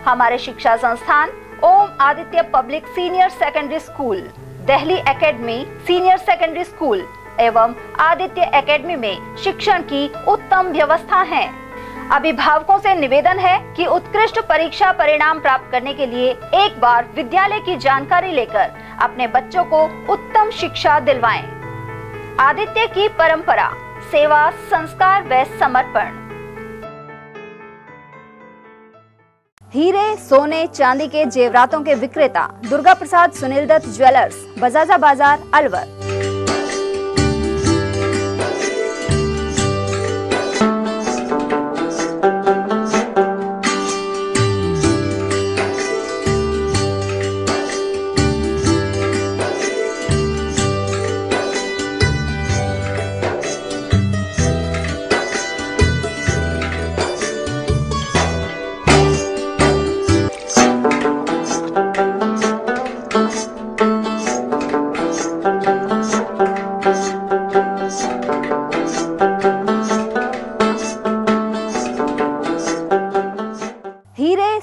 Speaker 2: हमारे शिक्षा संस्थान Om Aditya public senior secondary school, Delhi academy senior secondary school एवं आदित्य एकेडमी में शिक्षण की उत्तम व्यवस्था है। अभिभावकों से निवेदन है कि उत्कृष्ट परीक्षा परिणाम प्राप्त करने के लिए एक बार विद्यालय की जानकारी लेकर अपने बच्चों को उत्तम शिक्षा दिलवाएं। आदित्य की परंपरा, सेवा, संस्कार व समर्पण। हीरे, सोने, चांदी के जेवरातों के विक्रेता दुर्गा प्रसाद सुनील दत्त ज्वेलर्स, बजाजा बाजार, अलवर।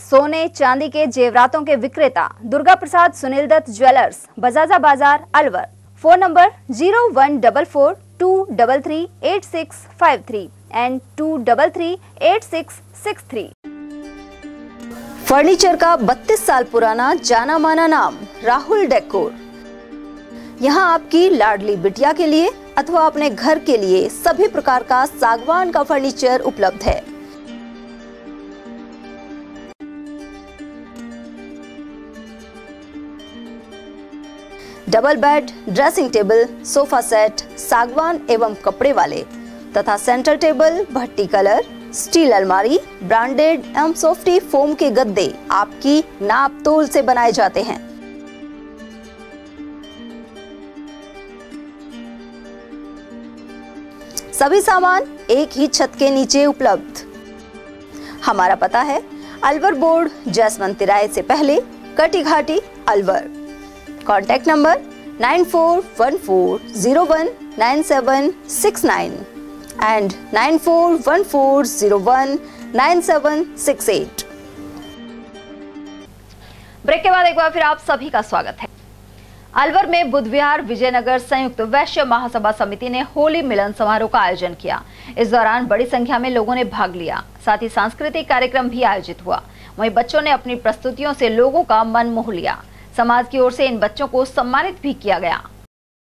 Speaker 2: सोने चांदी के जेवरातों के विक्रेता दुर्गा प्रसाद सुनील दत्त ज्वेलर्स, बजाजा बाजार, Alwar. Phone number 0144233863 and 2338663। Furniture का 32 साल पुराना जाना माना नाम राहुल डेकोर। यहाँ आपकी लाडली बिटिया के लिए अथवा अपने घर के लिए सभी प्रकार का सागवान का फर्नीचर उपलब्ध है। Double bed, dressing table, sofa set सागवान एवं कपड़े वाले तथा सेंटर टेबल, भट्टी कलर, स्टील अलमारी, ब्रांडेड एवं सॉफ्टी फोम के गद्दे आपकी नाप तोल से बनाए जाते हैं। सभी सामान एक ही छत के नीचे उपलब्ध। हमारा पता है अलवर बोर्ड, जैसवंत तिराहे से पहले, Kati Ghati, Alwar. Contact number 9414019769 and 9414019768। Break के बाद एक बार फिर आप सभी का स्वागत है। अलवर में बुध विहार विजयनगर संयुक्त वैश्य महासभा समिति ने होली मिलन समारोह का आयोजन किया। इस दौरान बड़ी संख्या में लोगों ने भाग लिया। साथ ही सांस्कृतिक कार्यक्रम भी आयोजित हुआ। वहीं बच्चों ने अपनी प्रस्तुतियों से लोगों का मन मोह लिया। समाज की ओर से इन बच्चों को सम्मानित भी किया गया।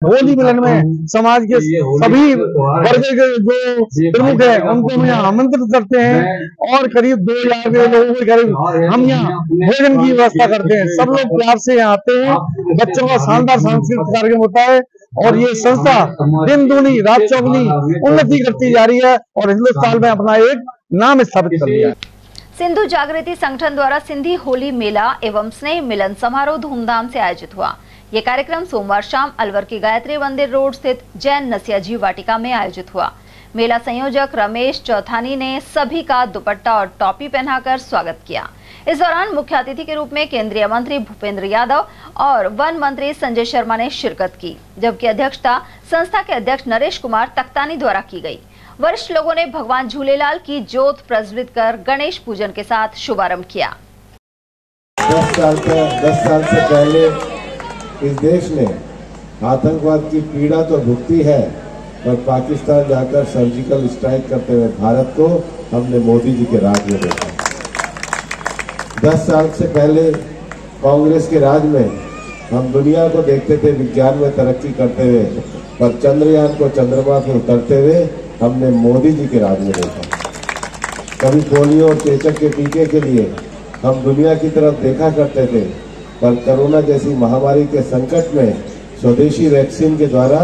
Speaker 13: होली मिलन में समाज के सभी वर्ग के जो प्रमुख है उनको हम यहाँ आमंत्रित करते हैं और करीब 2000 लोगों के करीब हम यहाँ भोजन की व्यवस्था करते हैं। सब लोग प्यार से यहाँ आते हैं। बच्चों का शानदार सांस्कृतिक कार्यक्रम होता है और ये संस्था दिन दूनी रात चौगुनी उन्नति करती जा रही है और हिंदुस्तान में अपना एक नाम स्थापित कर लिया है।
Speaker 2: सिंधु जागृति संगठन द्वारा सिंधी होली मेला एवं स्नेह मिलन समारोह धूमधाम से आयोजित हुआ। ये कार्यक्रम सोमवार शाम अलवर की गायत्री मंदिर रोड स्थित जैन नसियाजी वाटिका में आयोजित हुआ। मेला संयोजक रमेश चौथानी ने सभी का दुपट्टा और टोपी पहनाकर स्वागत किया। इस दौरान मुख्य अतिथि के रूप में केंद्रीय मंत्री भूपेंद्र यादव और वन मंत्री संजय शर्मा ने शिरकत की, जबकि अध्यक्षता संस्था के अध्यक्ष नरेश कुमार तख्तानी द्वारा की गई। वरिष्ठ लोगों ने भगवान झूलेलाल की ज्योत प्रज्वलित कर गणेश पूजन के साथ शुभारंभ किया।
Speaker 6: 10 साल से पहले इस देश ने आतंकवाद की पीड़ा तो भुगती है, पर पाकिस्तान जाकर सर्जिकल स्ट्राइक करते हुए भारत को हमने मोदी जी के राज में देखा। 10 साल से पहले कांग्रेस के राज में हम दुनिया को देखते थे विज्ञान में तरक्की करते हुए, पर चंद्रयान को चंद्रमा पर उतरते हुए हमने मोदी जी के राज में देखा। कभी पोलियो और चेचक के टीके के लिए हम दुनिया की तरफ देखा करते थे, पर कोरोना जैसी महामारी के संकट में स्वदेशी वैक्सीन के द्वारा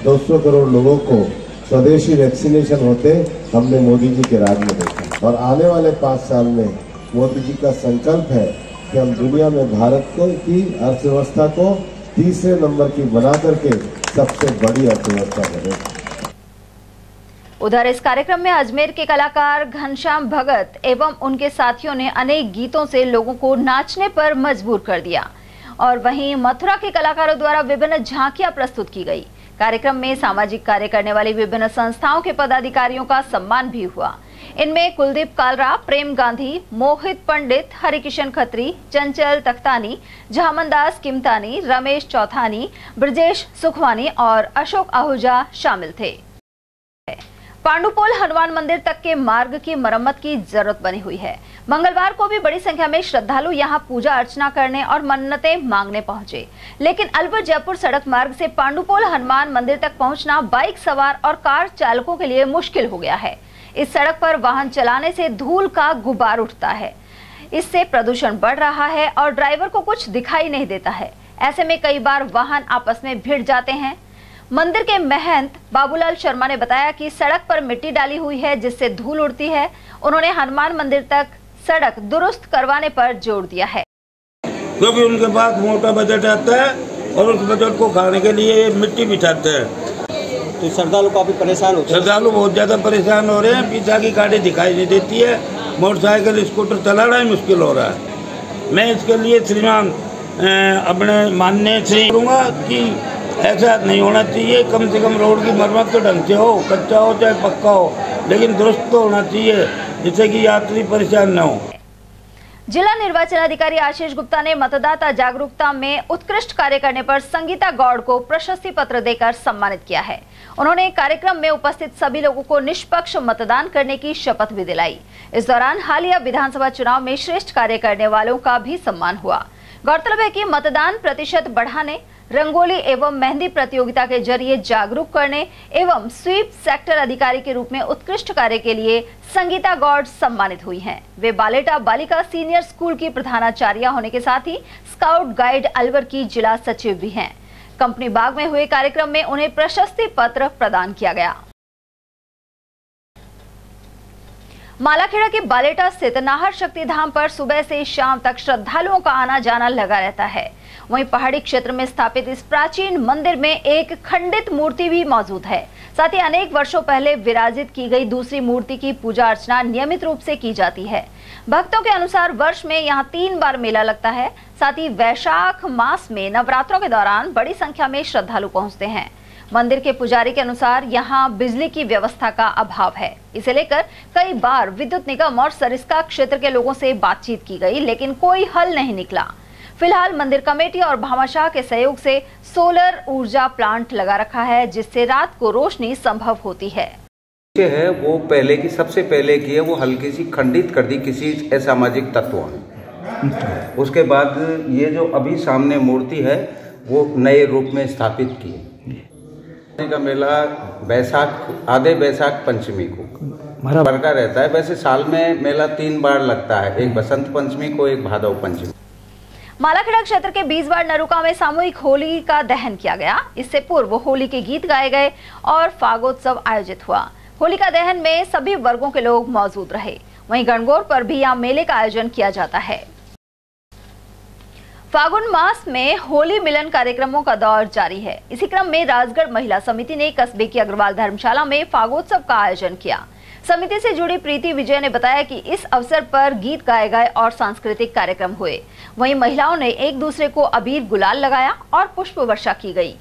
Speaker 6: 200 करोड़ लोगों को स्वदेशी वैक्सीनेशन होते हमने मोदी जी के राज में देखा। और आने वाले 5 साल में मोदी जी का संकल्प है कि हम दुनिया में भारत को की अर्थव्यवस्था को तीसरे नंबर की बना करके सबसे बड़ी अर्थव्यवस्था बने।
Speaker 2: उधर इस कार्यक्रम में अजमेर के कलाकार घनश्याम भगत एवं उनके साथियों ने अनेक गीतों से लोगों को नाचने पर मजबूर कर दिया और वहीं मथुरा के कलाकारों द्वारा विभिन्न झांकियां प्रस्तुत की गई। कार्यक्रम में सामाजिक कार्य करने वाली विभिन्न संस्थाओं के पदाधिकारियों का सम्मान भी हुआ। इनमें कुलदीप कालरा, प्रेम गांधी, मोहित पंडित, हरिकिशन खत्री, चंचल तख्तानी, झामनदास किमतानी, रमेश चौथानी, ब्रजेश सुखवानी और अशोक आहूजा शामिल थे। पांडुपोल हनुमान मंदिर तक के मार्ग की मरम्मत की जरूरत बनी हुई है। मंगलवार को भी बड़ी संख्या में श्रद्धालु यहां पूजा अर्चना करने और मन्नतें मांगने पहुंचे, लेकिन अलवर जयपुर सड़क मार्ग से पांडुपोल हनुमान मंदिर तक पहुंचना बाइक सवार और कार चालकों के लिए मुश्किल हो गया है। इस सड़क पर वाहन चलाने से धूल का गुबार उठता है, इससे प्रदूषण बढ़ रहा है और ड्राइवर को कुछ दिखाई नहीं देता है। ऐसे में कई बार वाहन आपस में भिड़ जाते हैं। मंदिर के महंत बाबूलाल शर्मा ने बताया कि सड़क पर मिट्टी डाली हुई है जिससे धूल उड़ती है। उन्होंने हनुमान मंदिर तक सड़क दुरुस्त करवाने पर जोर दिया है,
Speaker 14: क्योंकि उनके पास मोटा बजट आता है और उस बजट को खाने के लिए मिट्टी बिछाते हैं, तो श्रद्धालु काफी परेशान होते हैं। श्रद्धालु बहुत ज्यादा परेशान हो रहे हैं। पीछा की गाड़ी दिखाई नहीं देती है, मोटरसाइकिल स्कूटर चलाना ही मुश्किल हो रहा है। मैं इसके लिए श्रीमान अपने मानने से कहूँगा कि ऐसा नहीं होना चाहिए। कम से कम रोड की मरम्मत तो ढंग से हो, कच्चा हो चाहे पक्का हो, लेकिन दुरुस्त तो होना चाहिए जिससे कि यात्री परेशान न हो।
Speaker 2: जिला निर्वाचन अधिकारी आशीष गुप्ता ने मतदाता जागरूकता में उत्कृष्ट कार्य करने पर संगीता गौड़ को प्रशस्ति पत्र देकर सम्मानित किया है। उन्होंने कार्यक्रम में उपस्थित सभी लोगों को निष्पक्ष मतदान करने की शपथ भी दिलाई। इस दौरान हालिया विधानसभा चुनाव में श्रेष्ठ कार्य करने वालों का भी सम्मान हुआ। गौरतलब है कि मतदान प्रतिशत बढ़ाने, रंगोली एवं मेहंदी प्रतियोगिता के जरिए जागरूक करने एवं स्वीप सेक्टर अधिकारी के रूप में उत्कृष्ट कार्य के लिए संगीता गौड़ सम्मानित हुई हैं। वे बालेटा बालिका सीनियर स्कूल की प्रधानाचार्य होने के साथ ही स्काउट गाइड अलवर की जिला सचिव भी हैं। कंपनी बाग में हुए कार्यक्रम में उन्हें प्रशस्ति पत्र प्रदान किया गया। मालाखेड़ा के बालेटा स्थित नाहर शक्ति धाम पर सुबह से शाम तक श्रद्धालुओं का आना जाना लगा रहता है। वहीं पहाड़ी क्षेत्र में स्थापित इस प्राचीन मंदिर में एक खंडित मूर्ति भी मौजूद है। साथ ही अनेक वर्षों पहले विराजित की गई दूसरी मूर्ति की पूजा अर्चना नियमित रूप से की जाती है। भक्तों के अनुसार वर्ष में यहाँ 3 बार मेला लगता है। साथ ही वैशाख मास में नवरात्रों के दौरान बड़ी संख्या में श्रद्धालु पहुँचते हैं। मंदिर के पुजारी के अनुसार यहाँ बिजली की व्यवस्था का अभाव है। इसे लेकर कई बार विद्युत निगम और सरिस्का क्षेत्र के लोगों से बातचीत की गई, लेकिन कोई हल नहीं निकला। फिलहाल मंदिर कमेटी और भामाशाह के सहयोग से सोलर ऊर्जा प्लांट लगा रखा है, जिससे रात को रोशनी संभव होती है।
Speaker 15: वो पहले की सबसे पहले की है, वो हल्की सी खंडित कर दी किसी असामाजिक तत्वों ने। उसके बाद ये जो अभी सामने मूर्ति है वो नए रूप में स्थापित की का मेला आधे बैसाख पंचमी को भरका रहता है। वैसे साल में मेला 3 बार लगता है, एक बसंत पंचमी को, एक भादव पंचमी।
Speaker 2: मालाखेड़ा क्षेत्र के 20 बार नरुका में सामूहिक होली का दहन किया गया। इससे पूर्व होली के गीत गाए गए और फागोत्सव आयोजित हुआ। होलिका दहन में सभी वर्गों के लोग मौजूद रहे। वहीं गणगौर पर भी यहाँ मेले का आयोजन किया जाता है। फागुन मास में होली मिलन कार्यक्रमों का दौर जारी है। इसी क्रम में राजगढ़ महिला समिति ने कस्बे की अग्रवाल धर्मशाला में फागोत्सव का आयोजन किया। समिति से जुड़ी प्रीति विजय ने बताया कि इस अवसर पर गीत गाए गए और सांस्कृतिक कार्यक्रम हुए। वहीं महिलाओं ने एक दूसरे को अबीर गुलाल लगाया और पुष्प वर्षा की गई।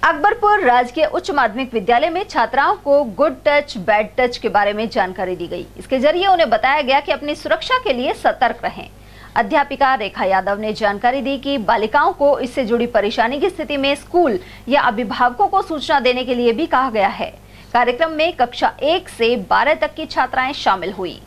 Speaker 2: अकबरपुर राजकीय उच्च माध्यमिक विद्यालय में छात्राओं को गुड टच बैड टच के बारे में जानकारी दी गई। इसके जरिए उन्हें बताया गया कि अपनी सुरक्षा के लिए सतर्क रहें। अध्यापिका रेखा यादव ने जानकारी दी कि बालिकाओं को इससे जुड़ी परेशानी की स्थिति में स्कूल या अभिभावकों को सूचना देने के लिए भी कहा गया है। कार्यक्रम में कक्षा 1 से 12 तक की छात्राएं शामिल हुई।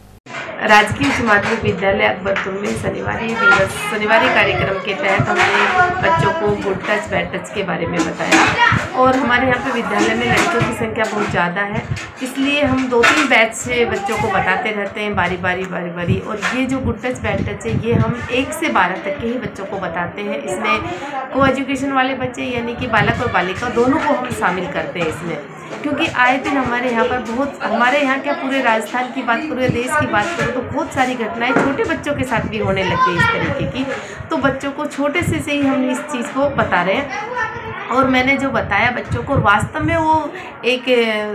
Speaker 16: राजकीय उच्च माध्यमिक विद्यालय अकबरपुर में शनिवारी कार्यक्रम के तहत हमने बच्चों को गुड टच बैड टच के बारे में बताया और हमारे यहाँ पे विद्यालय में लड़कियों की संख्या बहुत ज़्यादा है, इसलिए हम 2-3 बैच से बच्चों को बताते रहते हैं बारी बारी। और ये जो गुड टच बैड टच है ये हम 1 से 12 तक के ही बच्चों को बताते हैं। इसमें को एजुकेशन वाले बच्चे यानी कि बालक और बालिका दोनों को हम शामिल करते हैं इसमें, क्योंकि आए दिन हमारे यहाँ पर हमारे यहाँ क्या पूरे राजस्थान की बात करूँ या देश की बात करूँ तो बहुत सारी घटनाएं छोटे बच्चों के साथ भी होने लग गई इस तरीके की। तो बच्चों को छोटे से ही हम इस चीज़ को बता रहे हैं और मैंने जो बताया बच्चों को वास्तव में वो एक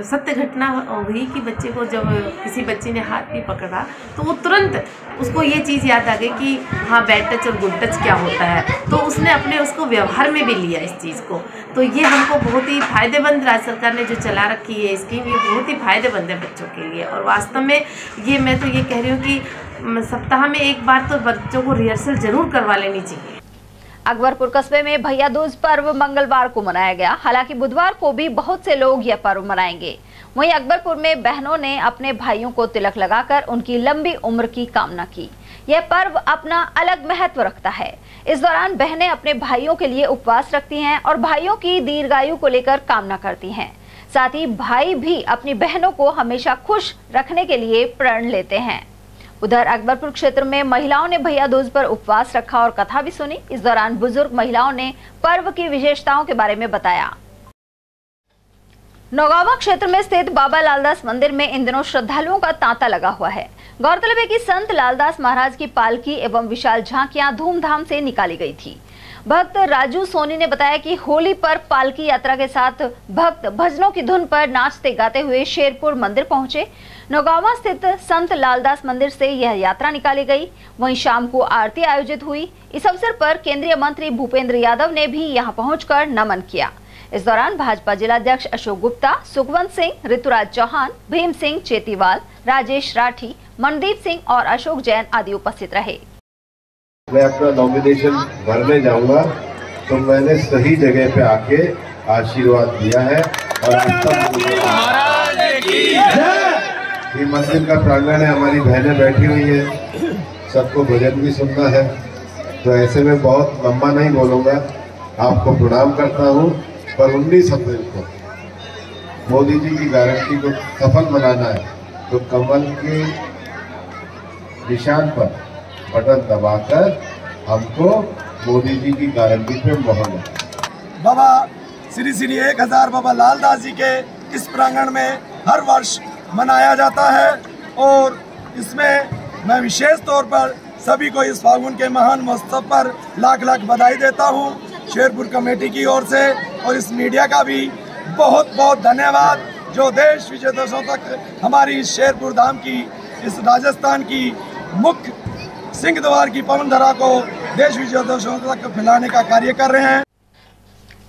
Speaker 16: सत्य घटना हुई कि बच्चे को जब किसी बच्चे ने हाथ भी पकड़ा तो वो तुरंत उसको ये चीज़ याद आ गई कि हाँ बैड टच और गुड टच क्या होता है, तो उसने अपने उसको व्यवहार में भी लिया इस चीज़ को। तो ये हमको बहुत ही फायदेमंद राज्य सरकार ने जो चला रखी है स्कीम, ये बहुत ही फायदेमंद है बच्चों के लिए। और वास्तव में ये मैं तो ये कह रही हूँ कि सप्ताह में एक बार तो बच्चों को रिहर्सल जरूर करवा लेनी चाहिए।
Speaker 2: अकबरपुर कस्बे में भैया दूज पर्व मंगलवार को मनाया गया। हालांकि बुधवार को भी बहुत से लोग यह पर्व मनाएंगे। वहीं अकबरपुर में बहनों ने अपने भाइयों को तिलक लगाकर उनकी लंबी उम्र की कामना की। यह पर्व अपना अलग महत्व रखता है। इस दौरान बहनें अपने भाइयों के लिए उपवास रखती हैं और भाइयों की दीर्घायु को लेकर कामना करती हैं। साथ ही भाई भी अपनी बहनों को हमेशा खुश रखने के लिए प्रण लेते हैं। उधर अकबरपुर क्षेत्र में महिलाओं ने भैया दूज पर उपवास रखा और कथा भी सुनी। इस दौरान बुजुर्ग महिलाओं ने पर्व की विशेषताओं के बारे में बताया। नौगावा क्षेत्र में स्थित बाबा लालदास मंदिर में इन दिनों श्रद्धालुओं का तांता लगा हुआ है। गौरतलब है कि संत लालदास महाराज की पालकी एवं विशाल झांकियां धूमधाम से निकाली गई थी। भक्त राजू सोनी ने बताया कि होली पर पालकी यात्रा के साथ भक्त भजनों की धुन पर नाचते गाते हुए शेरपुर मंदिर पहुंचे। नौगावा स्थित संत लालदास मंदिर से यह यात्रा निकाली गई। वहीं शाम को आरती आयोजित हुई। इस अवसर पर केंद्रीय मंत्री भूपेंद्र यादव ने भी यहां पहुंचकर नमन किया। इस दौरान भाजपा जिलाध्यक्ष अशोक गुप्ता, सुखवंत सिंह, ऋतुराज चौहान, भीम सिंह चेतीवाल, राजेश राठी, मनदीप सिंह और अशोक जैन आदि उपस्थित रहे।
Speaker 6: मैं अपना नॉमिनेशन भरने जाऊंगा तो मैंने सही जगह पे आके आशीर्वाद दिया है और ये मंदिर का प्रांगण है, हमारी बहनें बैठी हुई है, सबको भजन भी सुनना है। तो ऐसे में बहुत लंबा नहीं बोलूँगा, आपको प्रणाम करता हूँ। पर 19 अप्रैल को मोदी जी की गारंटी को सफल बनाना है तो कमल के निशान पर बटन दबाकर हमको मोदी जी की गारंटी पे मोहर लगाना।
Speaker 17: बाबा श्री 1000 बाबा लालदास जी के इस प्रांगण में हर वर्ष मनाया जाता है और इसमें मैं विशेष तौर पर सभी को इस फागुन के महान महोत्सव पर लाख लाख बधाई देता हूँ शेरपुर कमेटी की ओर से। और इस मीडिया का भी बहुत बहुत धन्यवाद जो देश विदेशों तक हमारी इस शेरपुर धाम की, इस राजस्थान की मुख्य सिंह द्वार की पवन धरा को देश विदेशों तक फैलाने का कार्य कर रहे हैं।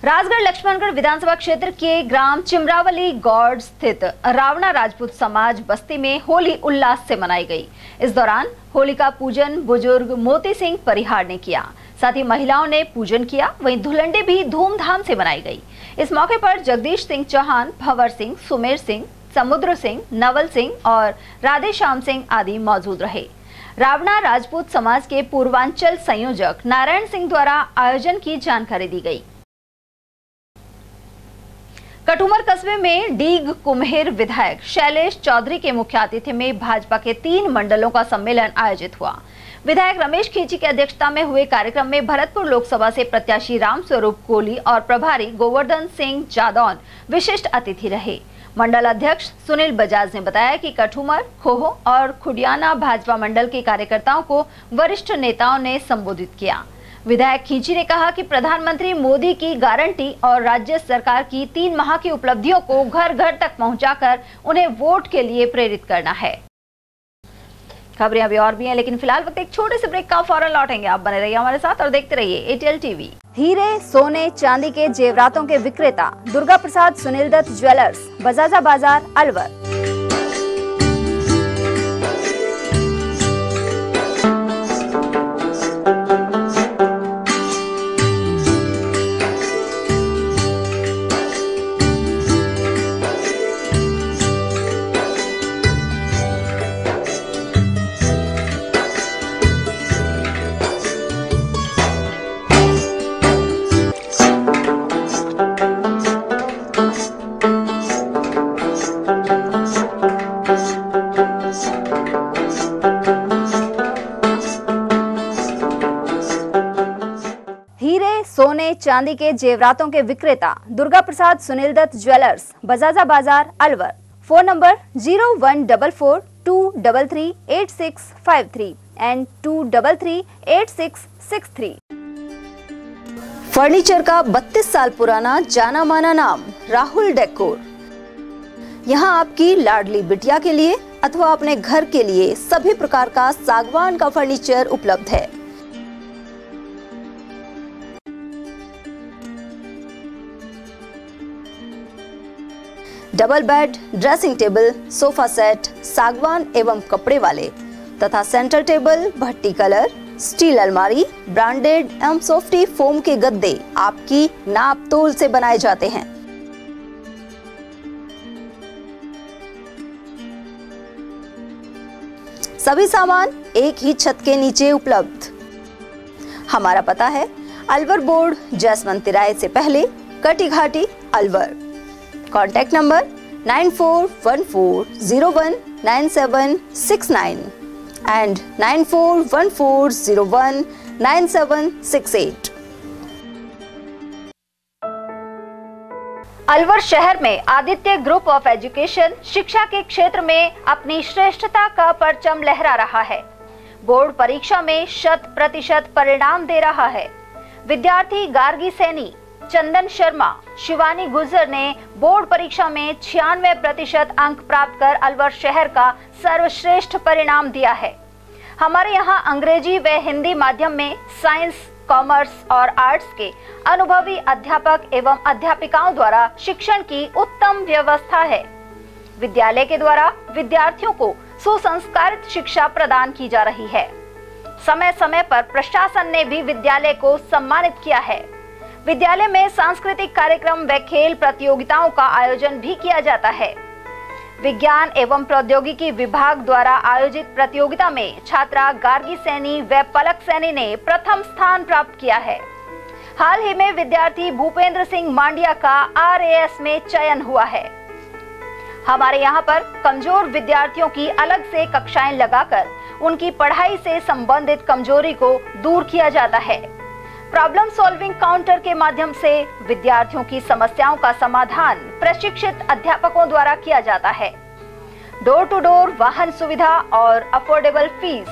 Speaker 2: राजगढ़ लक्ष्मणगढ़ विधानसभा क्षेत्र के ग्राम चिमरावली गौड़ स्थित रावणा राजपूत समाज बस्ती में होली उल्लास से मनाई गई। इस दौरान होली का पूजन बुजुर्ग मोती सिंह परिहार ने किया। साथ ही महिलाओं ने पूजन किया। वहीं धुलंडी भी धूमधाम से मनाई गई। इस मौके पर जगदीश सिंह चौहान, भंवर सिंह, सुमेर सिंह, समुद्र सिंह, नवल सिंह और राधेश्याम सिंह आदि मौजूद रहे। रावणा राजपूत समाज के पूर्वांचल संयोजक नारायण सिंह द्वारा आयोजन की जानकारी दी गई। कटुमर कस्बे में डीग कुम्हेर विधायक शैलेश चौधरी के मुख्य आतिथ्य में भाजपा के 3 मंडलों का सम्मेलन आयोजित हुआ। विधायक रमेश खींची की अध्यक्षता में हुए कार्यक्रम में भरतपुर लोकसभा से प्रत्याशी रामस्वरूप कोहली और प्रभारी गोवर्धन सिंह जादौन विशिष्ट अतिथि रहे। मंडल अध्यक्ष सुनील बजाज ने बताया कि कठुमर, खोह और खुडियाना भाजपा मंडल के कार्यकर्ताओं को वरिष्ठ नेताओं ने संबोधित किया। विधायक खींची ने कहा कि प्रधानमंत्री मोदी की गारंटी और राज्य सरकार की 3 माह की उपलब्धियों को घर घर तक पहुंचाकर उन्हें वोट के लिए प्रेरित करना है। खबरें अभी और भी हैं, लेकिन फिलहाल वक्त एक छोटे से ब्रेक का, फौरन लौटेंगे। आप बने रहिए हमारे साथ और देखते रहिए ATL TV। हीरे, सोने, चांदी के जेवरातों के विक्रेता दुर्गा प्रसाद सुनील दत्त ज्वेलर्स, बजाजा बाजार, अलवर। सोने, चांदी के जेवरातों के विक्रेता दुर्गा प्रसाद सुनील दत्त ज्वेलर्स, बजाजा बाजार, Alwar. Phone number 0144233863 and 2338663। Furniture का 32 साल पुराना जाना माना नाम राहुल डेकोर। यहाँ आपकी लाडली बिटिया के लिए अथवा अपने घर के लिए सभी प्रकार का सागवान का फर्नीचर उपलब्ध है। Double bed, dressing table, sofa set सागवान एवं कपड़े वाले तथा सेंटर टेबल, भट्टी कलर, स्टील अलमारी, ब्रांडेड एवं सॉफ्टी फोम के गद्दे आपकी नाप तोल से बनाए जाते हैं। सभी सामान एक ही छत के नीचे उपलब्ध। हमारा पता है अलवर बोर्ड, जसवंत तिराहे से पहले, Kati Ghati, Alwar. Contact number 9414019769 and 9414019768। Alwar शहर में आदित्य ग्रुप ऑफ एजुकेशन शिक्षा के क्षेत्र में अपनी श्रेष्ठता का परचम लहरा रहा है। बोर्ड परीक्षा में 100% परिणाम दे रहा है। विद्यार्थी गार्गी सैनी, चंदन शर्मा, शिवानी गुजर ने बोर्ड परीक्षा में 96% अंक प्राप्त कर अलवर शहर का सर्वश्रेष्ठ परिणाम दिया है। हमारे यहाँ अंग्रेजी व हिंदी माध्यम में साइंस, कॉमर्स और आर्ट्स के अनुभवी अध्यापक एवं अध्यापिकाओं द्वारा शिक्षण की उत्तम व्यवस्था है। विद्यालय के द्वारा विद्यार्थियों को सुसंस्कारित शिक्षा प्रदान की जा रही है। समय समय पर प्रशासन ने भी विद्यालय को सम्मानित किया है। विद्यालय में सांस्कृतिक कार्यक्रम व खेल प्रतियोगिताओं का आयोजन भी किया जाता है। विज्ञान एवं प्रौद्योगिकी विभाग द्वारा आयोजित प्रतियोगिता में छात्रा गार्गी सैनी व पलक सैनी ने प्रथम स्थान प्राप्त किया है। हाल ही में विद्यार्थी भूपेंद्र सिंह मांडिया का RAS में चयन हुआ है। हमारे यहाँ पर कमजोर विद्यार्थियों की अलग से कक्षाएं लगाकर उनकी पढ़ाई से संबंधित कमजोरी को दूर किया जाता है। प्रॉब्लम सॉल्विंग काउंटर के माध्यम से विद्यार्थियों की समस्याओं का समाधान प्रशिक्षित अध्यापकों द्वारा किया जाता है। डोर टू डोर वाहन सुविधा और अफोर्डेबल फीस,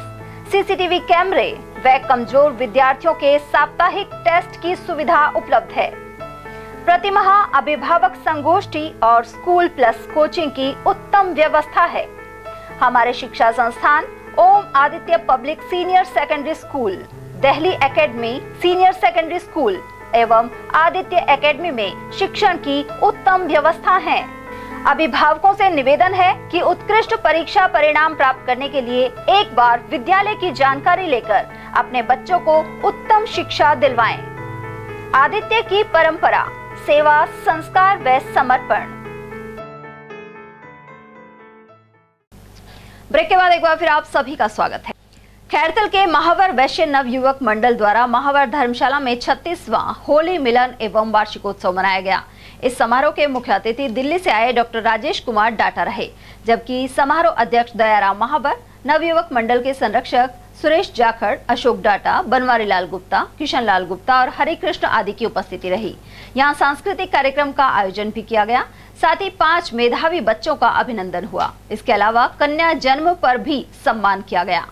Speaker 2: CCTV कैमरे व कमजोर विद्यार्थियों के साप्ताहिक टेस्ट की सुविधा उपलब्ध है। प्रतिमाह अभिभावक संगोष्ठी और स्कूल प्लस कोचिंग की उत्तम व्यवस्था है। हमारे शिक्षा संस्थान Om Aditya public senior secondary school, Delhi academy senior secondary school एवं आदित्य एकेडमी में शिक्षण की उत्तम व्यवस्था है। अभिभावकों से निवेदन है कि उत्कृष्ट परीक्षा परिणाम प्राप्त करने के लिए एक बार विद्यालय की जानकारी लेकर अपने बच्चों को उत्तम शिक्षा दिलवाएं। आदित्य की परंपरा, सेवा, संस्कार व समर्पण। ब्रेक के बाद एक बार फिर आप सभी का स्वागत है। खैरतल के महावर वैश्य नवयुवक मंडल द्वारा महावर धर्मशाला में 36वां होली मिलन एवं वार्षिकोत्सव मनाया गया। इस समारोह के मुख्य अतिथि दिल्ली से आए डॉक्टर राजेश कुमार डाटा रहे, जबकि समारोह अध्यक्ष दयाराम महावर, नवयुवक मंडल के संरक्षक सुरेश जाखड़, अशोक डाटा, बनवारी लाल गुप्ता, किशन लाल गुप्ता और हरिकृष्ण आदि की उपस्थिति रही। यहाँ सांस्कृतिक कार्यक्रम का आयोजन भी किया गया। साथ ही 5 मेधावी बच्चों का अभिनंदन हुआ। इसके अलावा कन्या जन्म पर भी सम्मान किया गया।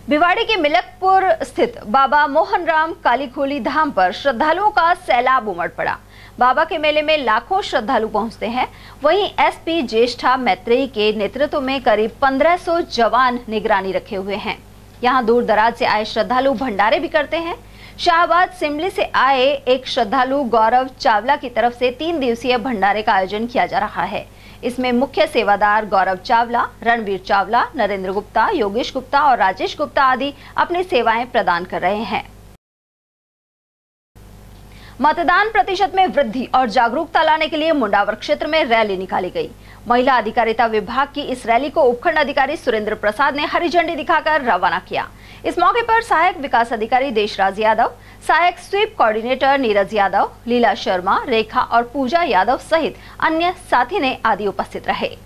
Speaker 2: भिवाड़ी के मिलकपुर स्थित बाबा मोहन राम कालीखोली धाम पर श्रद्धालुओं का सैलाब उमड़ पड़ा। बाबा के मेले में लाखों श्रद्धालु पहुंचते हैं। वहीं SP ज्येष्ठा मैत्रेयी के नेतृत्व में करीब 1500 जवान निगरानी रखे हुए हैं। यहां दूर दराज से आए श्रद्धालु भंडारे भी करते हैं। शाहबाद सिमली से आए एक श्रद्धालु गौरव चावला की तरफ से 3 दिवसीय भंडारे का आयोजन किया जा रहा है। इसमें मुख्य सेवादार गौरव चावला, रणवीर चावला, नरेंद्र गुप्ता, योगेश गुप्ता और राजेश गुप्ता आदि अपनी सेवाएं प्रदान कर रहे हैं। मतदान प्रतिशत में वृद्धि और जागरूकता लाने के लिए मुंडावर क्षेत्र में रैली निकाली गई। महिला अधिकारिता विभाग की इस रैली को उपखंड अधिकारी सुरेंद्र प्रसाद ने हरी झंडी दिखाकर रवाना किया। इस मौके पर सहायक विकास अधिकारी देशराज यादव, सहायक स्वीप कोऑर्डिनेटर नीरज यादव, लीला शर्मा, रेखा और पूजा यादव सहित अन्य साथी ने आदि उपस्थित रहे।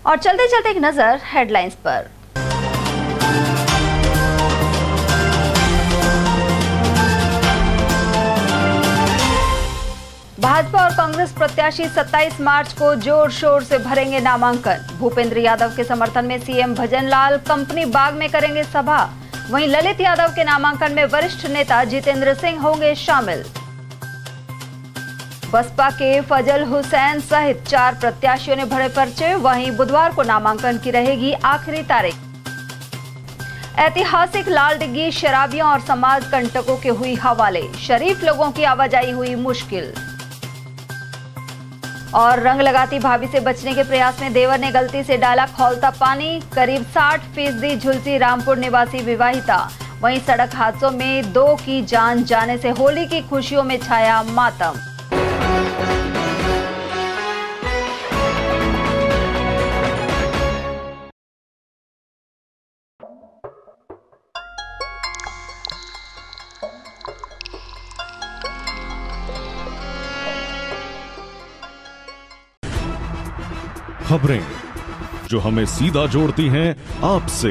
Speaker 2: और चलते चलते एक नजर हेडलाइंस पर। भाजपा और कांग्रेस प्रत्याशी 27 मार्च को जोर शोर से भरेंगे नामांकन। भूपेंद्र यादव के समर्थन में सीएम भजनलाल कंपनी बाग में करेंगे सभा। वहीं ललित यादव के नामांकन में वरिष्ठ नेता जितेंद्र सिंह होंगे शामिल। बसपा के फजल हुसैन सहित 4 प्रत्याशियों ने भरे पर्चे। वहीं बुधवार को नामांकन की रहेगी आखिरी तारीख। ऐतिहासिक लालडिग्गी शराबियों और समाज कंटकों के हुई हवाले, शरीफ लोगों की आवाजाही हुई मुश्किल। और रंग लगाती भाभी से बचने के प्रयास में देवर ने गलती से डाला खौलता पानी, करीब 60% झुलसी रामपुर निवासी विवाहिता। वहीं सड़क हादसों में 2 की जान जाने से होली की खुशियों में छाया मातम।
Speaker 1: खबरें जो हमें सीधा जोड़ती हैं आपसे,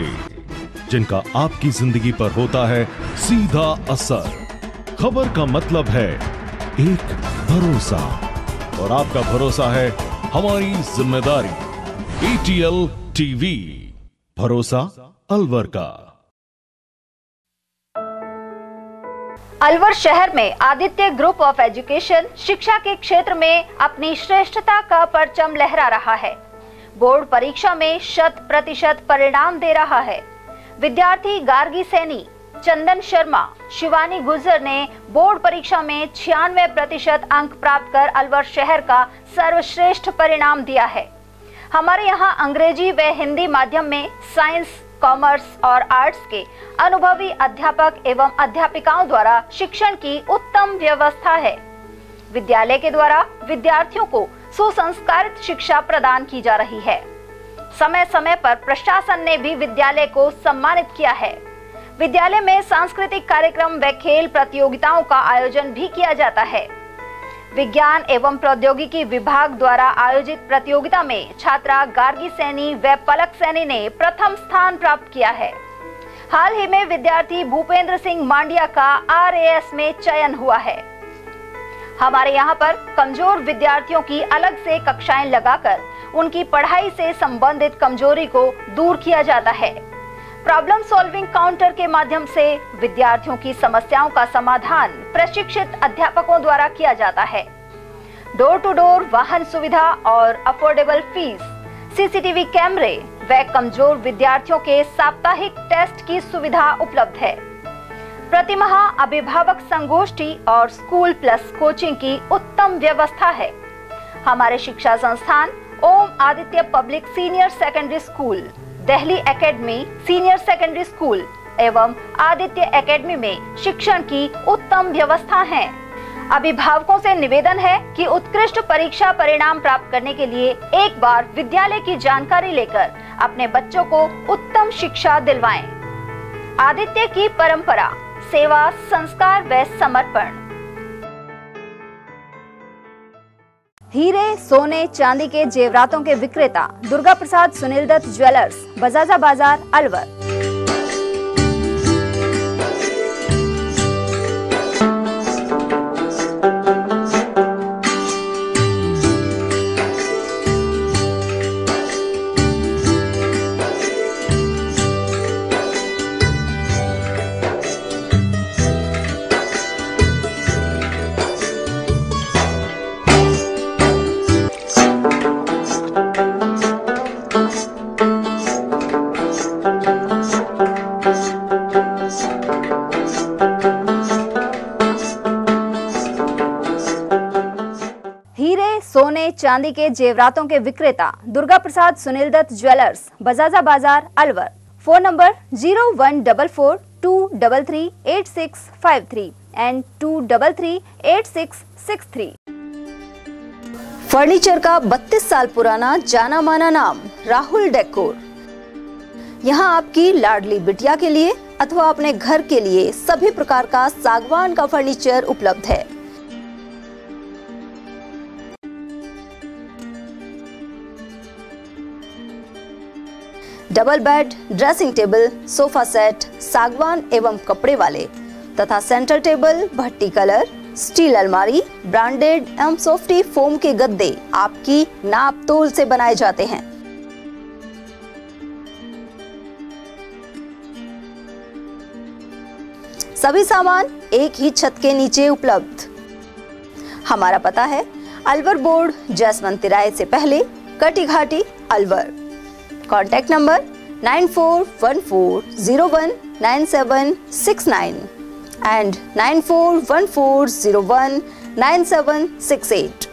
Speaker 1: जिनका आपकी जिंदगी पर होता है सीधा असर। खबर का मतलब है एक भरोसा, और आपका भरोसा है हमारी जिम्मेदारी। ATL TV, भरोसा अलवर का।
Speaker 2: अलवर शहर में आदित्य ग्रुप ऑफ एजुकेशन शिक्षा के क्षेत्र में अपनी श्रेष्ठता का परचम लहरा रहा है। बोर्ड परीक्षा में 100% परिणाम दे रहा है। विद्यार्थी गार्गी सैनी, चंदन शर्मा, शिवानी गुजर ने बोर्ड परीक्षा में 96% अंक प्राप्त कर अलवर शहर का सर्वश्रेष्ठ परिणाम दिया है। हमारे यहाँ अंग्रेजी व हिंदी माध्यम में साइंस, कॉमर्स और आर्ट्स के अनुभवी अध्यापक एवं अध्यापिकाओं द्वारा शिक्षण की उत्तम व्यवस्था है। विद्यालय के द्वारा विद्यार्थियों को सुसंस्कारित शिक्षा प्रदान की जा रही है। समय समय पर प्रशासन ने भी विद्यालय को सम्मानित किया है। विद्यालय में सांस्कृतिक कार्यक्रम व खेल प्रतियोगिताओं का आयोजन भी किया जाता है। विज्ञान एवं प्रौद्योगिकी विभाग द्वारा आयोजित प्रतियोगिता में छात्रा गार्गी सैनी व पलक सैनी ने प्रथम स्थान प्राप्त किया है। हाल ही में विद्यार्थी भूपेंद्र सिंह मांडिया का RAS में चयन हुआ है। हमारे यहाँ पर कमजोर विद्यार्थियों की अलग से कक्षाएं लगाकर उनकी पढ़ाई से संबंधित कमजोरी को दूर किया जाता है। प्रॉब्लम सॉल्विंग काउंटर के माध्यम से विद्यार्थियों की समस्याओं का समाधान प्रशिक्षित अध्यापकों द्वारा किया जाता है। डोर टू डोर वाहन सुविधा और अफोर्डेबल फीस, CCTV कैमरे व कमजोर विद्यार्थियों के साप्ताहिक टेस्ट की सुविधा उपलब्ध है। प्रतिमाह अभिभावक संगोष्ठी और स्कूल प्लस कोचिंग की उत्तम व्यवस्था है। हमारे शिक्षा संस्थान Om Aditya public senior secondary school, Delhi academy senior secondary school एवं आदित्य एकेडमी में शिक्षण की उत्तम व्यवस्था है। अभिभावकों से निवेदन है कि उत्कृष्ट परीक्षा परिणाम प्राप्त करने के लिए एक बार विद्यालय की जानकारी लेकर अपने बच्चों को उत्तम शिक्षा दिलवाएं। आदित्य की परंपरा, सेवा, संस्कार व समर्पण। हीरे, सोने, चांदी के जेवरातों के विक्रेता दुर्गा प्रसाद सुनील दत्त ज्वेलर्स, बजाजा बाजार, अलवर। चांदी के जेवरातों के विक्रेता दुर्गा प्रसाद सुनील दत्त ज्वेलर्स, बजाजा बाजार, Alwar. Phone number 0144233863 and 2338663। Furniture का 32 साल पुराना जाना माना नाम राहुल डेकोर। यहाँ आपकी लाडली बिटिया के लिए अथवा अपने घर के लिए सभी प्रकार का सागवान का फर्नीचर उपलब्ध है। Double bed, dressing table, sofa set सागवान एवं कपड़े वाले तथा सेंटर टेबल, भट्टी कलर, स्टील अलमारी, ब्रांडेड एवं सॉफ्टी फोम के गद्दे आपकी नाप तोल से बनाए जाते हैं। सभी सामान एक ही छत के नीचे उपलब्ध। हमारा पता है अलवर बोर्ड, जैसवंत तिराहे से पहले, Kati Ghati, Alwar. Contact number 9414019769 and 9414019768।